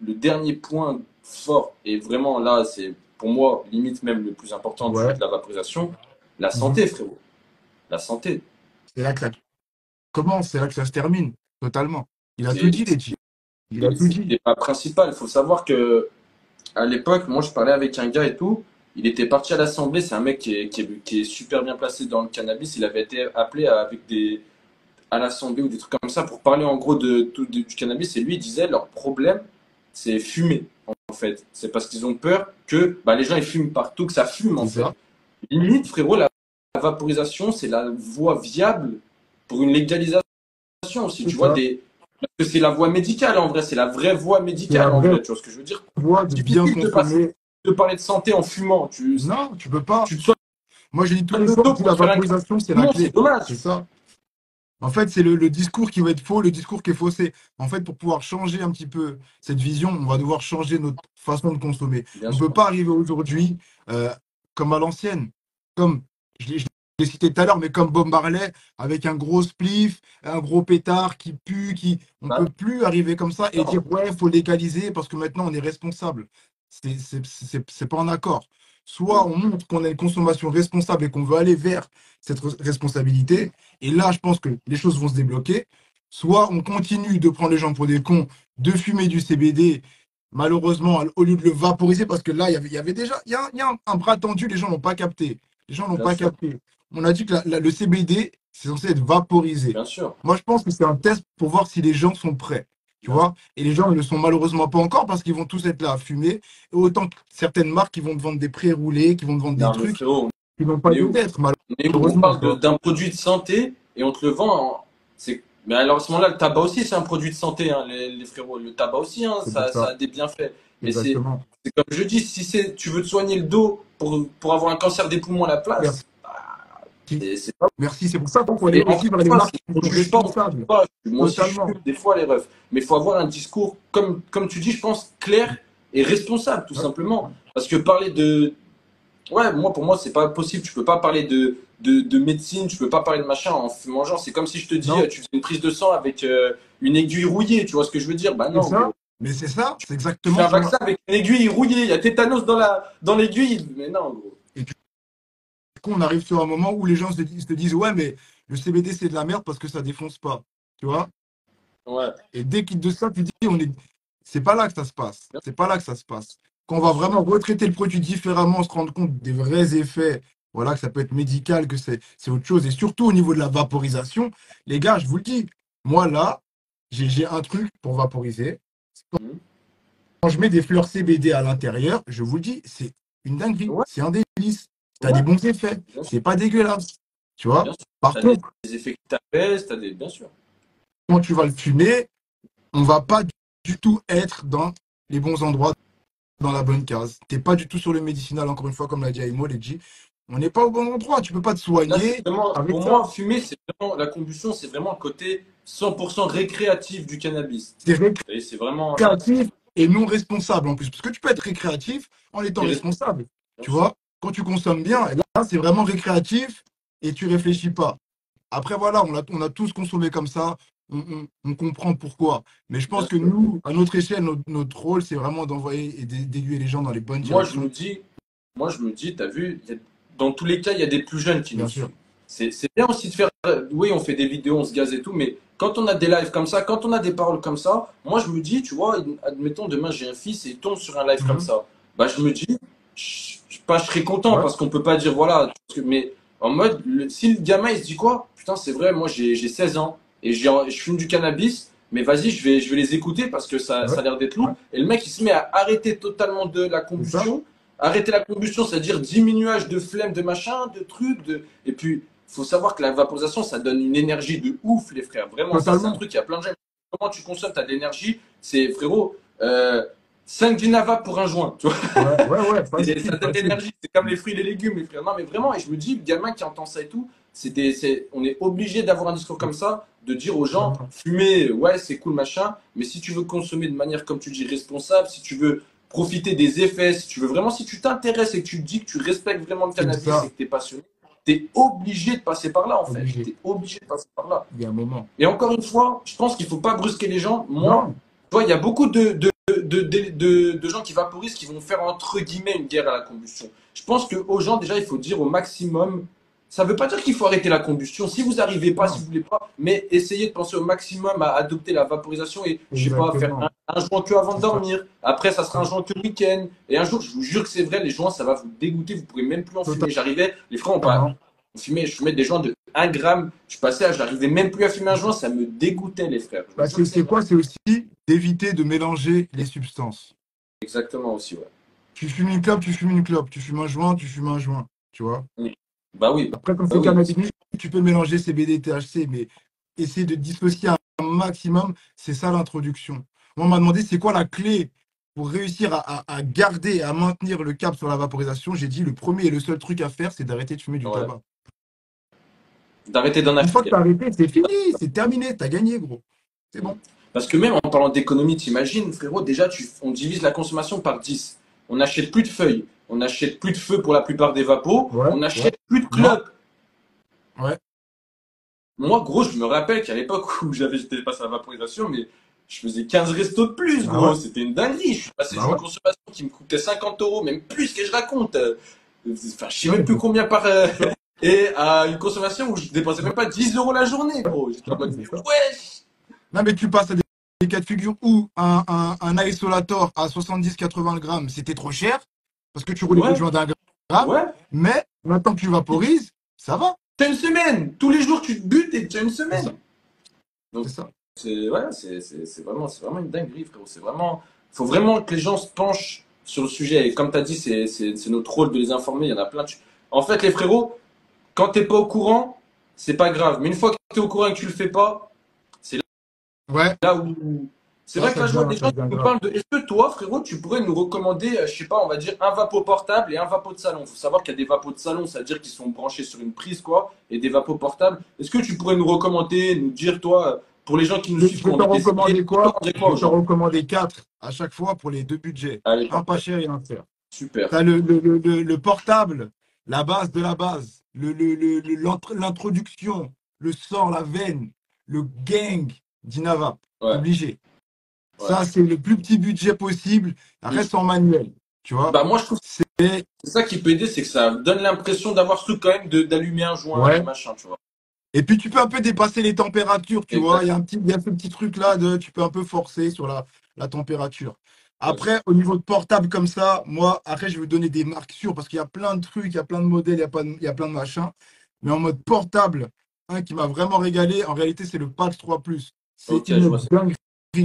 le dernier point fort, et vraiment là, c'est pour moi, limite même le plus important Ouais. de la vaporisation, la Mhm. santé, frérot. La santé. C'est là que ça commence, c'est là que ça se termine. Totalement. Il a tout C'est dit, Letty. Il a tout c'est dit. le débat principal. Il faut savoir que à l'époque, moi, je parlais avec un gars et tout. Il était parti à l'Assemblée. C'est un mec qui est super bien placé dans le cannabis. Il avait été appelé à l'Assemblée ou des trucs comme ça pour parler en gros du cannabis. Et lui, il disait leur problème, c'est fumer, en fait. C'est parce qu'ils ont peur que bah, les gens ils fument partout, que ça fume, en C'est fait. ça. Limite, frérot, la vaporisation, c'est la voie viable pour une légalisation aussi. C'est Tu vois, ça. parce que c'est la voie médicale, en vrai. C'est la vraie voie C'est la médicale, en vraie vrai. Tu vois ce que je veux dire? voie de bien Difficile consommer. de parler de santé en fumant. Non, tu peux pas. Tu te soignes Moi, je dis tout le le temps, je dos dis pour la te faire un vaporisation, c'est la poumon, c'est clé. dommage. C'est ça. En fait, c'est le discours qui va être faux, le discours qui est faussé. En fait, pour pouvoir changer un petit peu cette vision, on va devoir changer notre façon de consommer. Bien On ne peut sûr. pas arriver aujourd'hui comme à l'ancienne, comme je l'ai cité tout à l'heure, mais comme Bob Marley, avec un gros spliff, un gros pétard qui pue, on ne Bah, peut plus arriver comme ça et non, dire ouais, il faut légaliser parce que maintenant on est responsable. C'est pas en accord. Soit on montre qu'on a une consommation responsable et qu'on veut aller vers cette responsabilité, et là, je pense que les choses vont se débloquer. Soit on continue de prendre les gens pour des cons, de fumer du CBD, malheureusement, au lieu de le vaporiser, parce que là, il y avait déjà il y a un bras tendu, les gens n'ont pas capté. Les gens n'ont bien pas sûr, capté. On a dit que le CBD, c'est censé être vaporisé. bien sûr, Moi, je pense que c'est un test pour voir si les gens sont prêts. Tu bien sûr. vois? Et les gens ne le sont malheureusement pas encore parce qu'ils vont tous être là à fumer. Et autant que certaines marques qui vont te vendre des pré-roulés, qui vont te vendre des Non, mais trucs frérot, qui n'ont on pas est lieu où? d'être, Mais où on malheureusement. parle Tu vois. d'un produit de santé et on te le vend Mais alors à ce moment-là, le tabac aussi, c'est un produit de santé, hein, les frérots. Le tabac aussi, hein, C'est pour ça ça. a des bienfaits. Mais Exactement. c'est comme je dis, si tu veux te soigner le dos pour avoir un cancer des poumons à la Merci. place, c'est pas Merci. C'est pour ça qu'il ouf. faut aller Et encore aussi vers une les fois, marques qui on sont juge pas, on critique responsables. pas. Moi aussi, je fume Totalement. des fois les refs. Mais il faut avoir un discours, comme tu dis, je pense, clair et responsable, tout Ouais. simplement. Parce que parler de, ouais, pour moi, c'est pas possible. Tu peux pas parler de médecine, tu peux pas parler de machin en mangeant. C'est comme si je te dis, Non, tu fais une prise de sang avec une aiguille rouillée. Tu vois ce que je veux dire? Bah c'est non, ça. gros. Mais c'est ça. C'est Tu fais exactement un pour moi. vaccin avec une aiguille rouillée. Il y a tétanos dans l'aiguille. Mais non, gros. Et du coup, on arrive sur un moment où les gens se disent, ouais, mais le CBD, c'est de la merde parce que ça défonce pas. Tu vois? Ouais, Et dès qu'ils te disent ça, tu dis, c'est pas là que ça se passe. bien, C'est pas là que ça se passe. Quand on bien va sûr. vraiment retraiter le produit différemment, se rendre compte des vrais effets, voilà, que ça peut être médical, que c'est autre chose. Et surtout au niveau de la vaporisation, les gars, je vous le dis, moi là, j'ai un truc pour vaporiser. Mhm. Quand je mets des fleurs CBD à l'intérieur, je vous le dis, c'est une dinguerie, Ouais, c'est un délice. Ça a ouais, des bons effets, bien sûr, c'est pas dégueulasse. Tu vois? bien sûr. Par T'as contre, des effets qui t'apaisent, bien sûr. quand tu vas le fumer, on va pas du tout être dans les bons endroits, dans la bonne case. T'es pas du tout sur le médicinal, encore une fois, comme l'a dit Aimo, Ledji. On n'est pas au bon endroit. Tu peux pas te Là, c'est soigner vraiment, avec pour ça. moi, fumer, c'est vraiment, la combustion, c'est vraiment le côté 100% récréatif du cannabis. C'est Et c'est vraiment là, récréatif et non responsable en plus. Parce que tu peux être récréatif en étant c'est responsable, responsable. bien Tu sûr. vois? Quand tu consommes bien, et là, c'est vraiment récréatif et tu réfléchis pas. Après, voilà, on a tous consommé comme ça. On comprend pourquoi. Mais je Bien pense que sûr. nous, à notre échelle, notre rôle, c'est vraiment d'envoyer et d'aiguiller les gens dans les bonnes Moi, je directions. me dis, Moi, je me dis, t'as vu, dans tous les cas, il y a des plus jeunes qui nous Bien sûr. suivent. C'est bien aussi de faire. Oui, on fait des vidéos, on se gaze et tout, mais quand on a des lives comme ça, quand on a des paroles comme ça, moi, je me dis, tu vois, admettons, demain, j'ai un fils et il tombe sur un live comme Mhm. ça. Bah, je me dis, je serais content Ouais, parce qu'on peut pas dire, voilà, mais en mode, si le gamin, il se dit quoi? Putain, c'est vrai, moi, j'ai 16 ans et je fume du cannabis. Mais vas-y, je vais les écouter parce que ça ouais, a l'air d'être ouais. lourd. Et le mec, il se met à arrêter totalement de la C'est ça. combustion. Arrêter la combustion, c'est-à-dire diminuage de flemme, de machin, de trucs. Et puis, il faut savoir que la vaporisation, ça donne une énergie de ouf, les frères. Vraiment, ça, c'est un Totalement. truc, il y a plein de gens. Comment tu consommes, ta d'énergie, c'est, frérot, 5 Dinava pour un joint, tu vois. Ouais, ouais, ouais, Ça facile, donne de facile. l'énergie. C'est comme les fruits et les légumes, les frères. Non, mais vraiment, et je me dis, le gamin qui entend ça et tout, on est obligé d'avoir un discours comme ça, de dire aux gens, Totalement. fumer, ouais, c'est cool, machin, mais si tu veux consommer de manière, comme tu dis, responsable, si tu veux profiter des effets, si tu veux vraiment, si tu t'intéresses et que tu dis que tu respectes vraiment le C'est cannabis et ça, que tu es passionné, tu es obligé de passer par là, en fait. Tu obligé. es obligé de passer par là. Il y a un moment. Et encore une fois, je pense qu'il ne faut pas brusquer les gens. Moi, Non, tu vois, il y a beaucoup de gens qui vaporisent qui vont faire entre guillemets une guerre à la combustion. Je pense qu'aux gens, déjà, il faut dire au maximum. Ça ne veut pas dire qu'il faut arrêter la combustion. Si vous n'arrivez pas, si non, vous voulez pas, mais essayez de penser au maximum à adopter la vaporisation et, je sais pas, faire exactement. un joint que avant de C'est ça. dormir. Après, ça sera un joint que le week-end. Et un jour, je vous jure que c'est vrai, les joints, ça va vous dégoûter. Vous pourrez même plus en fumer. J'arrivais, les frères, Totalement. je fumais des joints de 1 gramme. Je passais à, j'arrivais même plus à fumer un joint. Ça me dégoûtait, les frères. Je vous Bah, jure que c'est c'est vrai. quoi? C'est aussi d'éviter de mélanger les substances. Exactement aussi, ouais. Tu fumes une clope, tu fumes une clope. Tu fumes un joint, tu fumes un joint. Tu vois? Oui. Bah oui, Après, quand bah c'est oui, cannabis, tu peux mélanger CBD et THC, mais essayer de dissocier un maximum, c'est ça l'introduction. Moi, on m'a demandé c'est quoi la clé pour réussir à garder, à maintenir le cap sur la vaporisation. J'ai dit le premier et le seul truc à faire, c'est d'arrêter de fumer du ouais. tabac. D'arrêter d'en Une fois que acheter. tu as arrêté, c'est fini, c'est terminé, t'as gagné, gros. C'est bon. Parce que même en parlant d'économie, t'imagines, frérot, déjà, on divise la consommation par 10. On n'achète plus de feuilles, on n'achète plus de feu pour la plupart des vapos, Ouais, on ouais. n'achète plus de Non, clopes. ouais, Moi, gros, je me rappelle qu'à l'époque où j'étais passé à la vaporisation, mais je faisais 15 restos de plus, bah ouais, gros. C'était une dinguerie. Je suis passé bah d'une ouais. consommation qui me coûtait 50 euros, même plus que je raconte. Enfin, je sais Ouais, même plus bien combien par. sûr. Et à une consommation où je dépensais même pas 10 euros la journée, Ouais, gros. J'étais en ouais, mode, c'est ça. wesh! Non, mais tu passes à des cas de figure où un isolator à 70-80 grammes, c'était trop cher parce que tu roulais des Ouais, joints d'un gramme, ouais. mais maintenant que tu vaporises, ça va. T'as une semaine. Tous les jours, tu te butes et tu as une C'est semaine. ça, c'est Donc, ça. c'est vraiment une dinguerie, frérot. C'est vraiment, faut vraiment que les gens se penchent sur le sujet. Et comme tu as dit, c'est notre rôle de les informer. Il y en a plein. En fait, les frérots, quand t'es pas au courant, c'est pas grave. Mais une fois que tu es au courant et que tu le fais pas, c'est Ouais, là où. C'est là, vrai que là, je vois des ça gens qui devient nous grave. parlent de. Est-ce que toi, frérot, tu pourrais nous recommander, je sais pas, on va dire un vapeau portable et un vapeau de salon? Faut savoir qu'il y a des vapeaux de salon, c'est-à-dire qu'ils sont branchés sur une prise, quoi, et des vapeaux portables. Est-ce que tu pourrais nous recommander, nous dire, toi, pour les gens qui nous Je suivent, je qui vais ont te envie d'essayer, recommander tu quoi? recommanderais Je quoi vais aux te gens? recommander 4 à chaque fois pour les deux budgets. Allez, Un pas parfait. cher et un cher. Super. Tu as le portable, la base de la base, l'introduction, le sang, la veine, le gang d'Inava. Ouais, Obligé. ouais. Ça, c'est le plus petit budget possible. Hmm. Reste en manuel. Tu vois? Bah, moi, je trouve que C'est. c'est ça qui peut aider, c'est que ça donne l'impression d'avoir ce truc quand même d'allumer un joint et Ouais. machin, tu vois. Et puis, tu peux un peu dépasser les températures, tu vois. Exact. Il y a ce petit truc-là de. Tu peux un peu forcer sur la température. Ouais, Après, au niveau de portable comme ça, moi, après, je vais vous donner des marques sûres parce qu'il y a plein de trucs, il y a plein de modèles, il y a plein de machins. Mais en mode portable, un qui m'a vraiment régalé, en réalité, c'est le Pax 3 Plus. C'est ok, je une vois ça. dinguerie,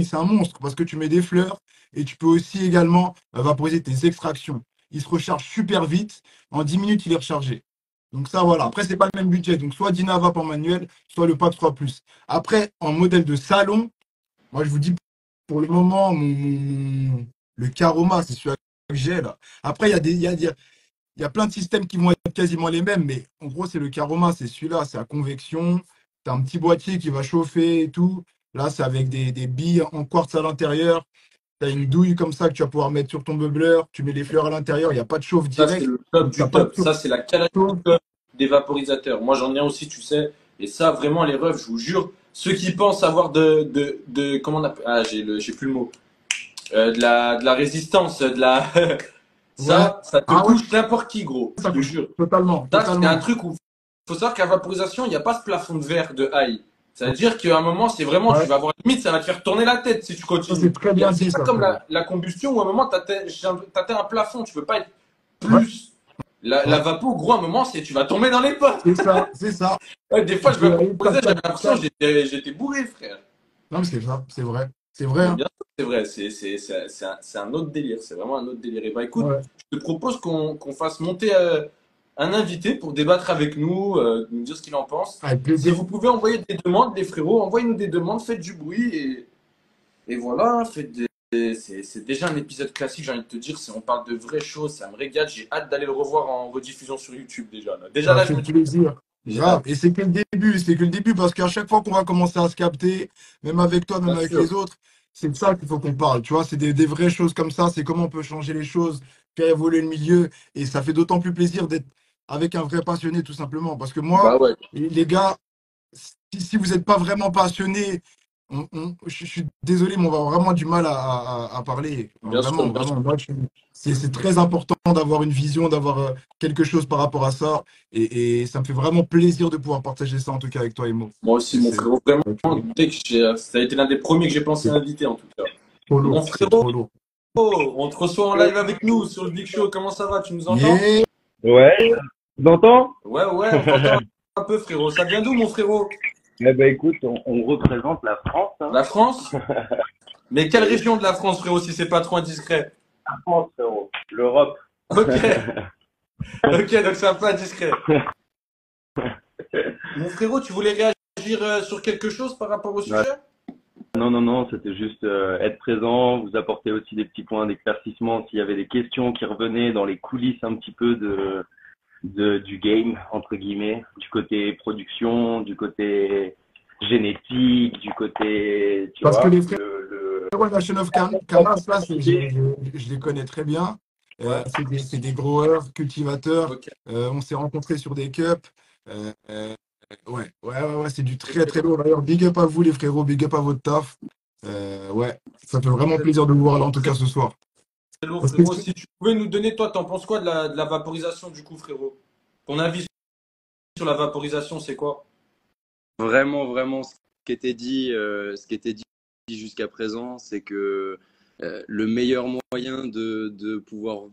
c'est un monstre parce que tu mets des fleurs et tu peux aussi également vaporiser tes extractions. Il se recharge super vite. En 10 minutes, il est rechargé. Donc ça, voilà. Après, c'est pas le même budget. Donc soit Dynavap en manuel, soit le Pax 3 Plus. Après, en modèle de salon, moi, je vous dis, pour le moment, le Karoma, c'est celui que j'ai là. Après, il y a plein de systèmes qui vont être quasiment les mêmes, mais en gros, c'est le Karoma, c'est celui-là, c'est à convection. Tu as un petit boîtier qui va chauffer et tout. Là, c'est avec des billes en quartz à l'intérieur. Tu as une douille comme ça que tu vas pouvoir mettre sur ton bubbler. Tu mets les fleurs à l'intérieur, il n'y a pas de chauffe Ça, c'est direct. le top Donc, tu n'as du pas de top. Ça, c'est la chauffe. Kalachnikov des vaporisateurs. Moi, j'en ai un aussi, tu sais. Et ça, vraiment, les refs, je vous jure, ceux qui pensent avoir comment on appelle, ah, j'ai plus le mot. De la résistance, Ouais. ça te Ah ouais, couche n'importe qui, gros. Je ça te coupe. jure. Totalement, Ça, c'est un totalement. truc où faut savoir qu'à vaporisation, il n'y a pas ce plafond de verre de high. Ça veut dire qu'à un moment, c'est vraiment, tu Ouais. vas avoir limite, ça va te faire tourner la tête si tu Ça, continues. c'est très bien C'est dit, pas ça, comme frérot. la combustion où à un moment, t'atteins un plafond, tu peux pas être Ouais, plus. La ouais. vapo, gros, à un moment, tu vas tomber dans les pommes. C'est ça, c'est ça. Ouais, des fois, Tu je peux aller vaporisais, tac, tac, j'avais l'impression que tac. j'étais bourré, frère. Non, mais c'est ça, c'est vrai. C'est vrai, Mais hein. bien sûr, c'est vrai, c'est un autre délire, c'est vraiment un autre délire. Et bah écoute, Ouais. je te propose qu'on fasse monter un invité pour débattre avec nous, nous dire ce qu'il en pense. Avec Si plaisir. vous pouvez envoyer des demandes, les frérots, envoyez-nous des demandes, faites du bruit et voilà, c'est déjà un épisode classique, j'ai envie de te dire, on parle de vraies choses, ça me régale, j'ai hâte d'aller le revoir en rediffusion sur YouTube déjà. Là. Déjà Ça là, je fait me dis, plaisir. j'ai hâte, Grave. Et c'est que le début, parce qu'à chaque fois qu'on va commencer à se capter, même avec toi, même bien avec sûr. les autres, c'est de ça qu'il faut qu'on parle. Tu vois, c'est des vraies choses comme ça. C'est comment on peut changer les choses, faire évoluer le milieu. Et ça fait d'autant plus plaisir d'être avec un vrai passionné, tout simplement. Parce que moi, Bah ouais, les gars, si vous n'êtes pas vraiment passionné, je suis désolé, mais on va avoir vraiment du mal à parler. bien sûr, Vraiment, bien sûr. vraiment. C'est très important d'avoir une vision, d'avoir quelque chose par rapport à ça. Et ça me fait vraiment plaisir de pouvoir partager ça, en tout cas, avec toi, Emo. Moi aussi, C'est mon c'est- frérot, vraiment, dès que ça a été l'un des premiers que j'ai pensé c'est inviter en tout cas. trop Mon lourd. C'est frérot, trop lourd. on te reçoit en live avec nous sur le Big Show. Comment ça va? Tu nous entends? Yeah! Ouais, tu m'entends? Ouais, ouais, on t'entend un peu, frérot. Ça vient d'où, mon frérot? Eh ben écoute, on représente la France, hein. La France? Mais quelle Et région de la France, frérot, si c'est pas trop indiscret? la France, frérot. L'Europe. Ok, ok, donc c'est un peu indiscret. Mon frérot, tu voulais réagir sur quelque chose par rapport au Ouais. sujet? Non, non, non, c'était juste être présent, vous apporter aussi des petits points d'éclaircissement s'il y avait des questions qui revenaient dans les coulisses un petit peu du game, entre guillemets, du côté production, du côté génétique, du côté, tu Parce que vois, les frères Nation of Camas, là, je les connais très bien. Ouais, C'est des growers, cultivateurs. ok. On s'est rencontrés sur des cups. Ouais, c'est du très très lourd. D'ailleurs, big up à vous, les frérots, big up à votre taf. Ouais, ça fait vraiment Très, plaisir de vous voir là, en tout très, cas ce soir. très lourd, Parce que frérot. Si tu pouvais nous donner, toi, t'en penses quoi de la vaporisation, du coup, frérot? Ton avis sur la vaporisation, c'est quoi? Vraiment, vraiment, ce qui était dit jusqu'à présent, c'est que le meilleur moyen de pouvoir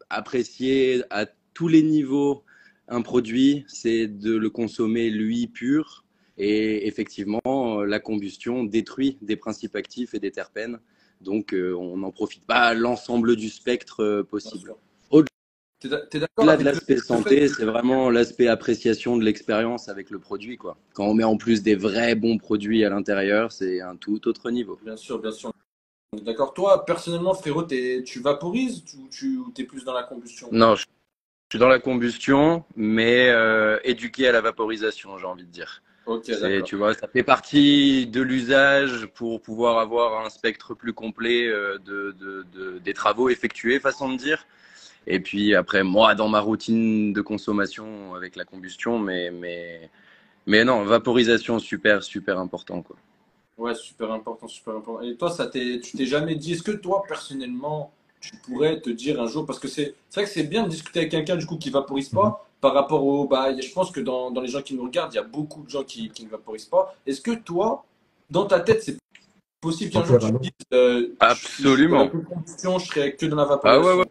apprécier à tous les niveaux un produit, c'est de le consommer lui pur. Et effectivement, la combustion détruit des principes actifs et des terpènes. Donc, on n'en profite pas à l'ensemble du spectre Bien possible. sûr. T'es d'accord Au-delà de avec l'aspect le fait santé, que... c'est vraiment l'aspect appréciation de l'expérience avec le produit, quoi. Quand on met en plus des vrais bons produits à l'intérieur, c'est un tout autre niveau. Bien sûr, bien sûr. D'accord. Toi, personnellement, frérot, tu vaporises ou t'es plus dans la combustion? Non, je suis dans la combustion, mais éduqué à la vaporisation, j'ai envie de dire. Ok, C'est, d'accord. tu vois, ça fait partie de l'usage pour pouvoir avoir un spectre plus complet des travaux effectués, façon de dire. Et puis après, moi, dans ma routine de consommation avec la combustion, mais non, vaporisation, super, super important, quoi. Ouais, super important, super important. Et toi, tu t'es jamais dit, est-ce que toi, personnellement, tu pourrais te dire un jour, parce que c'est vrai que c'est bien de discuter avec quelqu'un du coup qui vaporise Mhm. pas par rapport au, bah, je pense que dans les gens qui nous regardent, il y a beaucoup de gens qui ne vaporisent pas. Est-ce que toi, dans ta tête, c'est possible qu'un jour tu te dises, je ferai Absolument. plus de combustion, je serai que dans la Ah ouais, ouais, vaporisation?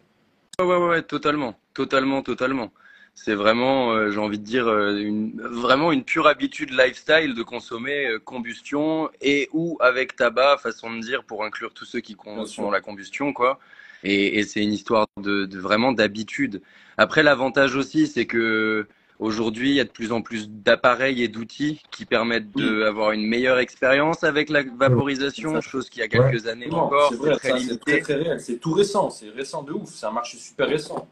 ouais, ouais, ouais, totalement, totalement, totalement. C'est vraiment, j'ai envie de dire, vraiment une pure habitude lifestyle de consommer combustion et ou avec tabac, façon de dire, pour inclure tous ceux Bien sont dans sûr. la combustion, quoi. Et c'est une histoire vraiment d'habitude. Après, l'avantage aussi, c'est que aujourd'hui, il y a de plus en plus d'appareils et d'outils qui permettent Oui, d'avoir une meilleure expérience avec la vaporisation, exactement. chose qui, il y a Ouais. quelques années C'est encore, était vrai, très ça, c'est très limitée. très réel. C'est tout récent, c'est récent de ouf. C'est un marché super récent.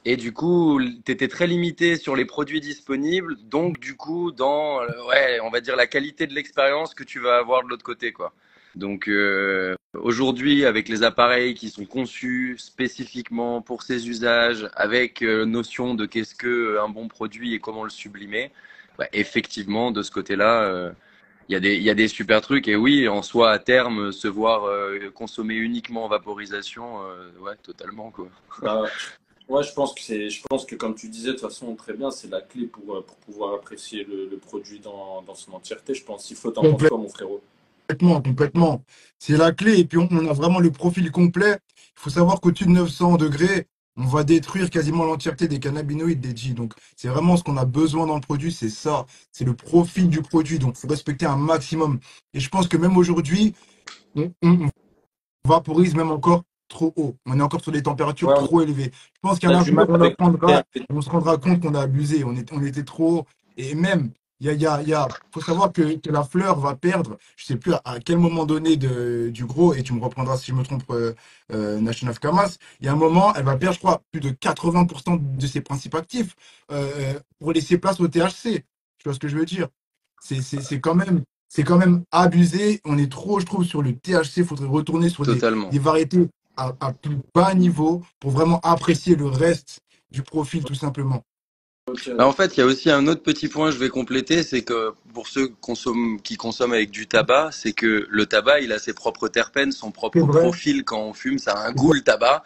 Et du coup, tu étais très limité sur les produits disponibles, donc du coup, dans, ouais, on va dire la qualité de l'expérience que tu vas avoir de l'autre côté, quoi. Donc aujourd'hui, avec les appareils qui sont conçus spécifiquement pour ces usages, avec notion de qu'est-ce que un bon produit et comment le sublimer, bah, effectivement, de ce côté-là, il y a des super trucs. Et oui, en soi, à terme, se voir consommer uniquement en vaporisation, ouais, totalement, quoi. Bah, ouais, je pense que comme tu disais, de toute façon, très bien, c'est la clé pour pouvoir apprécier le produit dans son entièreté. Je pense. Il faut t'en penses quoi, mon frérot? Complètement, complètement. C'est la clé. Et puis, on a vraiment le profil complet. Il faut savoir qu'au-dessus de 900 degrés, on va détruire quasiment l'entièreté des cannabinoïdes, des G. Donc, c'est vraiment ce qu'on a besoin dans le produit. C'est ça. C'est le profil du produit. Donc, il faut respecter un maximum. Et je pense que même aujourd'hui, on vaporise même encore trop haut. On est encore sur des températures Ouais, trop élevées. Je pense qu'à on a du mal l'avenir, on avec apprendra et on se rendra compte qu'on a abusé. On était trop haut. Et même, faut savoir que la fleur va perdre, je sais plus à quel moment donné du gros, et tu me reprendras si je me trompe, Nation of Kamas, il y a un moment, elle va perdre, je crois, plus de 80% de ses principes actifs pour laisser place au THC. Tu vois ce que je veux dire? C'est quand même abusé. On est trop, je trouve, sur le THC. Il faudrait retourner sur Totalement. des variétés à plus bas niveau pour vraiment apprécier le reste du profil, tout simplement. Bah, en fait, il y a aussi un autre petit point que je vais compléter, c'est que pour ceux qui consomment avec du tabac, c'est que le tabac, il a ses propres terpènes, son C'est propre vrai, profil quand on fume, ça a un c'est goût le tabac.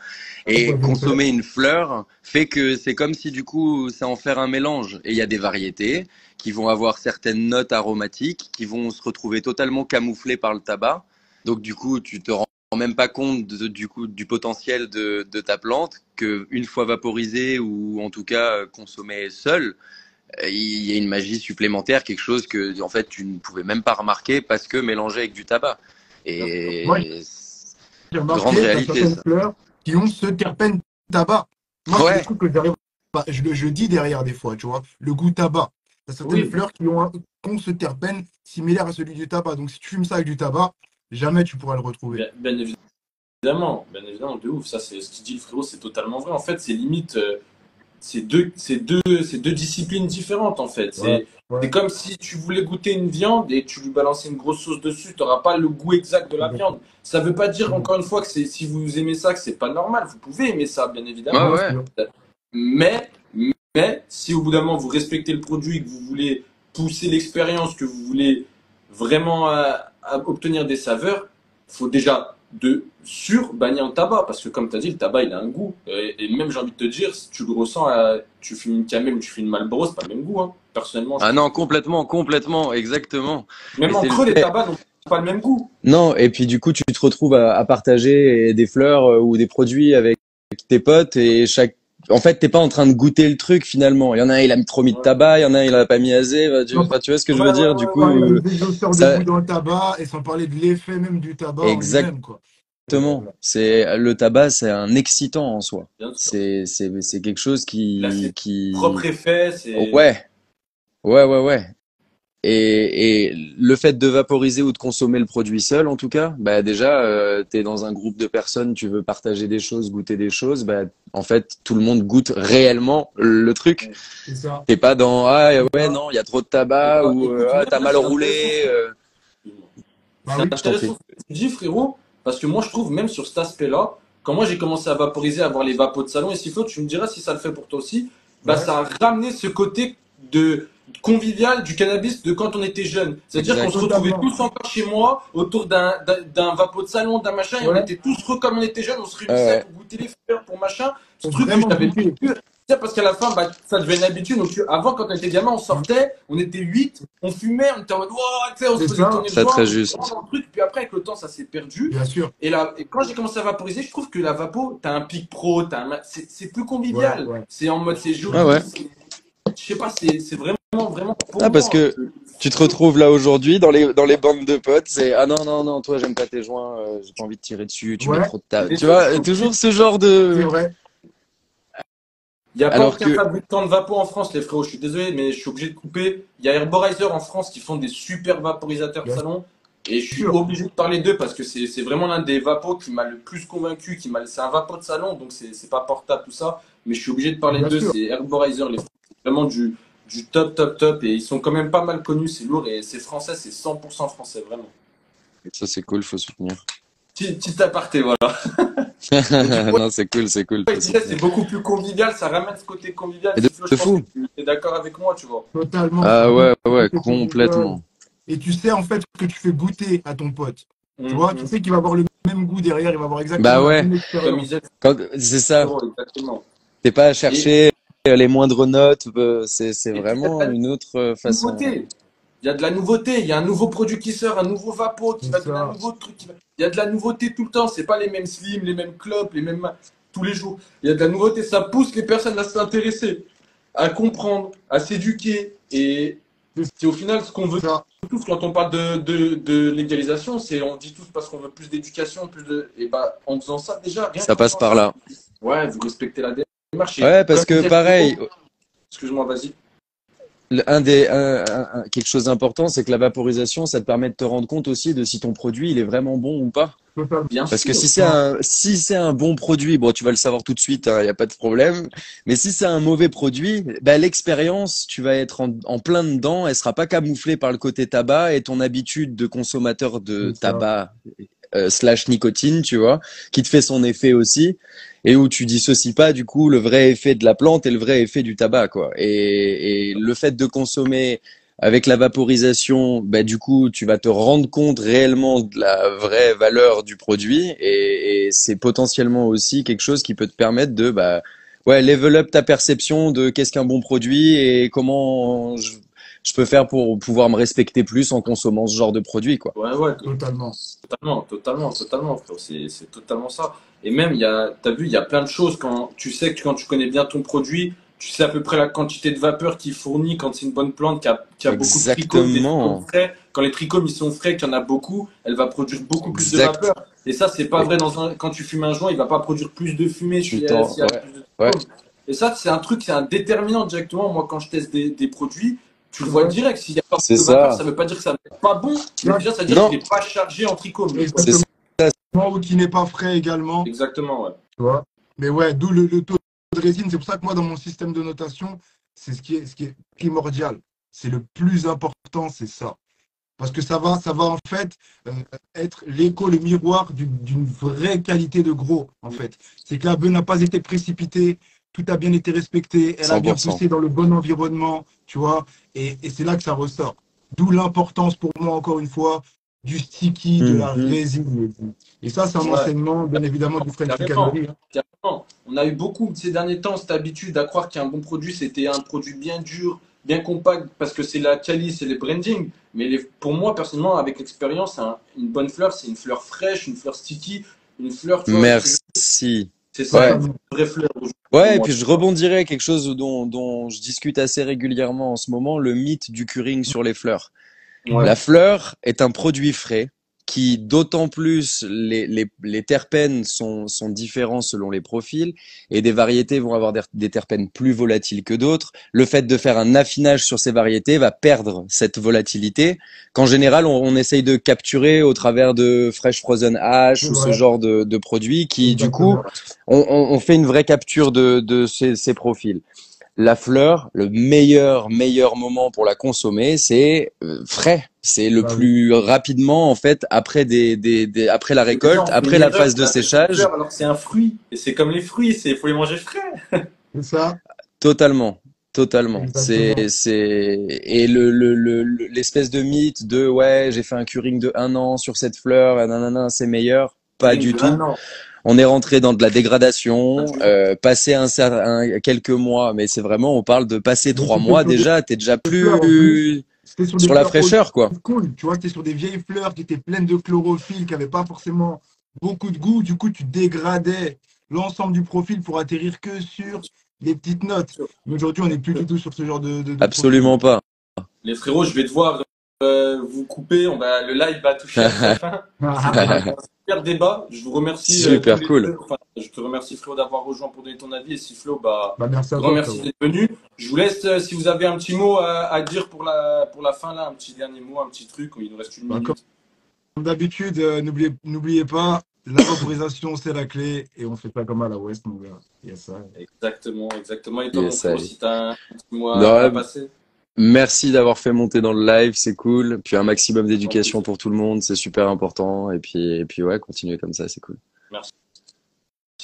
Et vrai. consommer une fleur fait que c'est comme si du coup, c'est en faire un mélange. Et il y a des variétés qui vont avoir certaines notes aromatiques qui vont se retrouver totalement camouflées par le tabac. Donc du coup, tu te rends même pas compte du coup du potentiel de ta plante que une fois vaporisée ou en tout cas consommée seule, il y a une magie supplémentaire, quelque chose que en fait tu ne pouvais même pas remarquer parce que mélangé avec du tabac. Moi, Et j'ai grande remarqué, tu as réalité certaines ça. fleurs qui ont ce terpène tabac. Moi, c'est des Ouais, trucs que j'arrive pas. Je dis derrière des fois, tu vois, le goût tabac. Tu as certaines Oui, fleurs qui ont ce terpène similaire à celui du tabac. Donc, si tu fumes ça avec du tabac, jamais tu pourras le retrouver. bien évidemment, de ouf. Ça, c'est ce qu'il dit le frérot, c'est totalement vrai. En fait, c'est limite. c'est deux disciplines différentes en fait. Ouais, C'est ouais, comme si tu voulais goûter une viande et tu lui balançais une grosse sauce dessus, tu n'auras pas le goût exact de la viande. Ça veut pas dire encore une fois que si vous aimez ça, que c'est pas normal. Vous pouvez aimer ça, bien Ouais, évidemment. bien ouais. sûr. Mais, mais si au bout d'un moment vous respectez le produit, que vous voulez pousser l'expérience, que vous voulez vraiment à obtenir des saveurs, faut déjà bannir le tabac. Parce que comme tu as dit, le tabac il a un goût. Et même j'ai envie de te dire, si tu le ressens, tu fumes une Camel ou tu fumes une Marlboro, c'est pas le même goût. Hein. Personnellement, je Ah trouve non, que complètement, exactement. Et même en c'est le creux, les fait. tabacs n'ont pas le même goût. Non, et puis du coup, tu te retrouves à partager des fleurs ou des produits avec tes potes et en fait, t'es pas en train de goûter le truc finalement. Il y en a un, il a trop mis de Ouais. tabac, il y en a un, il en a pas mis assez. Non, Enfin, tu vois ce que je Ouais, veux ouais, dire? ouais, Du ouais, coup, parler ouais. des exhausteurs de ça, goût dans le tabac et sans parler de l'effet même du tabac en exactement. lui-même, quoi. C'est le tabac, c'est un excitant en soi. Bien sûr. C'est quelque chose Il a ses propres qui, effets. C'est ouais, ouais. Et le fait de vaporiser ou de consommer le produit seul, en tout cas, bah déjà, t'es dans un groupe de personnes, tu veux partager des choses, goûter des choses, bah en fait, tout le monde goûte réellement le truc. C'est ça. T'es pas dans ah C'est ouais ça. non, il y a trop de tabac ou Écoute, ah même t'as là, mal c'est intéressant. roulé. Bah C'est oui. Je t'en intéressant prie. ce que tu dis, frérot, parce que moi, je trouve, même sur cet aspect-là, quand moi j'ai commencé à vaporiser, à avoir les vapos de salon, et s'il faut, tu me diras si ça le fait pour toi aussi, bah, Ouais. ça a ramené ce côté de convivial du cannabis de quand on était jeune. C'est-à-dire qu'on Exact. se retrouvait Totalement. tous encore chez moi autour d'un vapeau de salon, d'un machin, et on Ouais. était tous comme on était jeunes, on se Ouais, réunissait ouais. pour goûter les fleurs, pour machin, ce Faut truc que vraiment j'avais goûter. vécu. Tu sais, parce qu'à la fin, bah, ça devenait une habitude. Donc, avant, quand on était gamin, on sortait, on était 8, on fumait, on était en mode, wow, tu sais, on se C'est faisait ça. tourner le Très joint, très on était vraiment juste. dans le truc. Puis après, avec le temps, ça s'est perdu. Bien sûr. Et quand j'ai commencé à vaporiser, je trouve que la vapo, t'as un pic pro, c'est plus Ouais, convivial. ouais. C'est en mode, c'est Ouais, joli. ouais. Je sais pas, c'est vraiment pour Ah, parce moi. que tu te retrouves là aujourd'hui dans les bandes de potes, c'est ah non, toi j'aime pas tes joints, j'ai pas envie de tirer dessus, tu mets Ouais. trop de Et ta. des Tu fois, je vois, suis obligé. toujours ce genre C'est de. vrai. Il n'y a pas Alors aucun que. fabricant de vapo en France, les frérots. Je suis désolé, mais je suis obligé de couper. Il y a Herborizer en France qui font des super vaporisateurs de Bien salon. Et je suis sûr. obligé de parler d'eux parce que c'est vraiment l'un des vapos qui m'a le plus convaincu. C'est un vapo de salon, donc c'est pas portable, tout ça. Mais je suis obligé de parler Bien d'eux. sûr. C'est Herborizer, les frérots. C'est vraiment du top. Et ils sont quand même pas mal connus, c'est lourd. Et c'est français, c'est 100% français, vraiment. Ça c'est cool, faut soutenir. Petit aparté, voilà. Et du coup, Non, c'est cool, je faut disais, soutenir. c'est beaucoup plus convivial. Ça ramène ce côté convivial. Et Si Flo, je de pense que fou. tu es d'accord avec moi, tu vois. Totalement. Ça Ah ramène ouais, le côté convivial. complètement. Et tu sais en fait que tu fais goûter à ton pote. Tu vois, tu Mhm. sais qu'il va avoir le même goût derrière, il va avoir Bah exactement la ouais, même Comme expérience. ils aiment, c'est ça. exactement. T'es pas à Et, chercher les moindres notes, c'est et puis, il y a de vraiment la une autre façon. nouveauté. Il y a de la nouveauté. Il y a un nouveau produit qui sort, un nouveau vapo qui C'est va donner un ça. nouveau truc. Il y a de la nouveauté tout le temps. C'est pas les mêmes slims, les mêmes clopes, les mêmes tous les jours. Il y a de la nouveauté. Ça pousse les personnes à s'intéresser, à comprendre, à s'éduquer. Et c'est au final ce qu'on veut C'est ça. tous quand on parle de légalisation. C'est on dit tous parce qu'on veut plus d'éducation, plus de. Et bah, en faisant ça, déjà, rien Ça qu'en passe faisant par ça, là. ouais, vous respectez la démarche. Et Ouais, comme parce que disait pareil, Frérot, excuse-moi, vas-y. quelque chose d'important, c'est que la vaporisation, ça te permet de te rendre compte aussi de si ton produit il est vraiment bon ou pas. Totalement. Bien Parce que sûr. si c'est un bon produit, bon, tu vas le savoir tout de suite, il n'y a pas de problème. Mais si c'est un mauvais produit, bah, l'expérience, tu vas être en plein dedans, elle sera pas camouflée par le côté tabac et ton habitude de consommateur de C'est ça. tabac slash nicotine, tu vois, qui te fait son effet aussi, et où tu dissocies pas du coup le vrai effet de la plante et le vrai effet du tabac, quoi. Et le fait de consommer avec la vaporisation, bah, du coup, tu vas te rendre compte réellement de la vraie valeur du produit, et c'est potentiellement aussi quelque chose qui peut te permettre de, bah, ouais, level up ta perception de qu'est-ce qu'un bon produit et comment je peux faire pour pouvoir me respecter plus en consommant ce genre de produit, quoi. Ouais, Totalement. totalement, frérot. C'est totalement ça. Et même, t'as vu, il y a plein de choses quand tu sais que quand tu connais bien ton produit, tu sais à peu près la quantité de vapeur qu'il fournit quand c'est une bonne plante qui a beaucoup de trichomes, des trichomes Exactement. frais. Quand les trichomes ils sont frais, qu'il y en a beaucoup, elle va produire beaucoup plus de Exact. vapeur. Et ça, c'est pas vrai quand tu fumes un joint, il va pas produire plus de fumée Tu s'il y a ouais, plus de ouais. trichomes. Et ça, c'est un truc, c'est un déterminant directement. Moi, quand je teste des produits, tu le vois Ouais. direct. S'il y a pas C'est de vapeur, ça. ça veut pas dire que ça n'est pas bon, mais Ouais. déjà, ça veut dire Non, qu'il n'est pas chargé en trichomes. c'est Exactement. ça. Ou qui n'est pas frais également. Exactement, ouais. Tu vois. Mais ouais, d'où le taux de résine. C'est pour ça que moi, dans mon système de notation, c'est ce qui est primordial. C'est le plus important, c'est ça. Parce que ça va en fait être l'écho, le miroir d'une vraie qualité de gros, en fait. C'est que la bœuf n'a pas été précipitée, tout a bien été respecté, elle a bien 100%. poussé dans le bon environnement, tu vois, et c'est là que ça ressort. D'où l'importance pour moi, encore une fois, du sticky, de la résine. Et ça, c'est un Ouais. enseignement, bien évidemment, du French Carrément. Chicanery. Hein. Carrément. On a eu beaucoup ces derniers temps cette habitude à croire qu'un bon produit, c'était un produit bien dur, bien compact, parce que c'est la quali, c'est les branding. Mais pour moi, personnellement, avec l'expérience, une bonne fleur, c'est une fleur fraîche, une fleur sticky, une fleur, tu vois, Merci. c'est ça, Ouais. une vraie fleur. Pour Ouais, et moi. puis je rebondirais à quelque chose dont je discute assez régulièrement en ce moment, le mythe du curing sur les fleurs. Ouais. La fleur est un produit frais qui, d'autant plus, les terpènes sont différents selon les profils et des variétés vont avoir des terpènes plus volatiles que d'autres. Le fait de faire un affinage sur ces variétés va perdre cette volatilité qu'en général on essaye de capturer au travers de fresh frozen hash ou ce Ouais. genre de produits qui, du coup, Exactement. on fait une vraie capture de ces profils. La fleur, le meilleur moment pour la consommer, c'est frais. C'est le Bah oui. plus rapidement en fait après après la Mais récolte, déjà, on fait après une la erreur, phase de on appelle ça séchage. fleur alors que c'est un fruit. Et c'est comme les fruits, il faut les manger frais. C'est ça, Totalement, totalement. exactement. Et l'espèce de mythe de ouais, j'ai fait un curing de 1 an sur cette fleur, et nanana, c'est meilleur. Pas du tout. Non. On est rentré dans de la dégradation, Pas du tout. passer quelques mois, mais c'est vraiment, on parle de passer Mais 3 mois déjà, t'es déjà des fleurs en plus. plus C'était sur des sur la fleurs fraîcheur, quoi. cool, tu vois, c'était sur des vieilles fleurs qui étaient pleines de chlorophylle, qui n'avaient pas forcément beaucoup de goût. Du coup, tu dégradais l'ensemble du profil pour atterrir que sur les petites notes. Mais aujourd'hui, on n'est plus du tout sur ce genre de profil. Absolument pas. Les frérots, je vais devoir vous couper. Le live va toucher à sa fin. C'était un super débat. Je vous remercie. Super tous les cool. deux. Enfin, je te remercie, Flo, d'avoir rejoint pour donner ton avis. Et si Flo, Bah, merci à grand toi, merci frérot. d'être venu. Je vous laisse, si vous avez un petit mot à dire pour la fin, là, un petit dernier mot, un petit truc. Il nous reste une Bah, minute. comme d'habitude, n'oubliez pas, la vaporisation, c'est la clé. Et on fait pas comme à la West, mon gars. Yes, ça. Exactement, exactement. Et toi, Yes, mon frérot, allez. si tu as un petit mot Non, à passer. merci d'avoir fait monter dans le live, c'est cool. Puis un maximum d'éducation pour tout le monde, c'est super important. Et puis ouais, continuer comme ça, c'est cool. Merci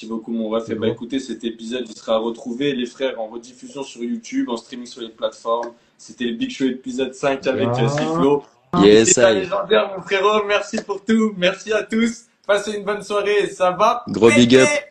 beaucoup, mon ref. Et bon. écoutez, cet épisode, il sera retrouvé, les frères, en rediffusion sur YouTube, en streaming sur les plateformes. C'était le Big Show épisode 5 avec Siflo. Yes, C'était pas I. légendaire, mon frérot. Merci pour tout. Merci à tous. Passez une bonne soirée. Ça va Gros big up. péter.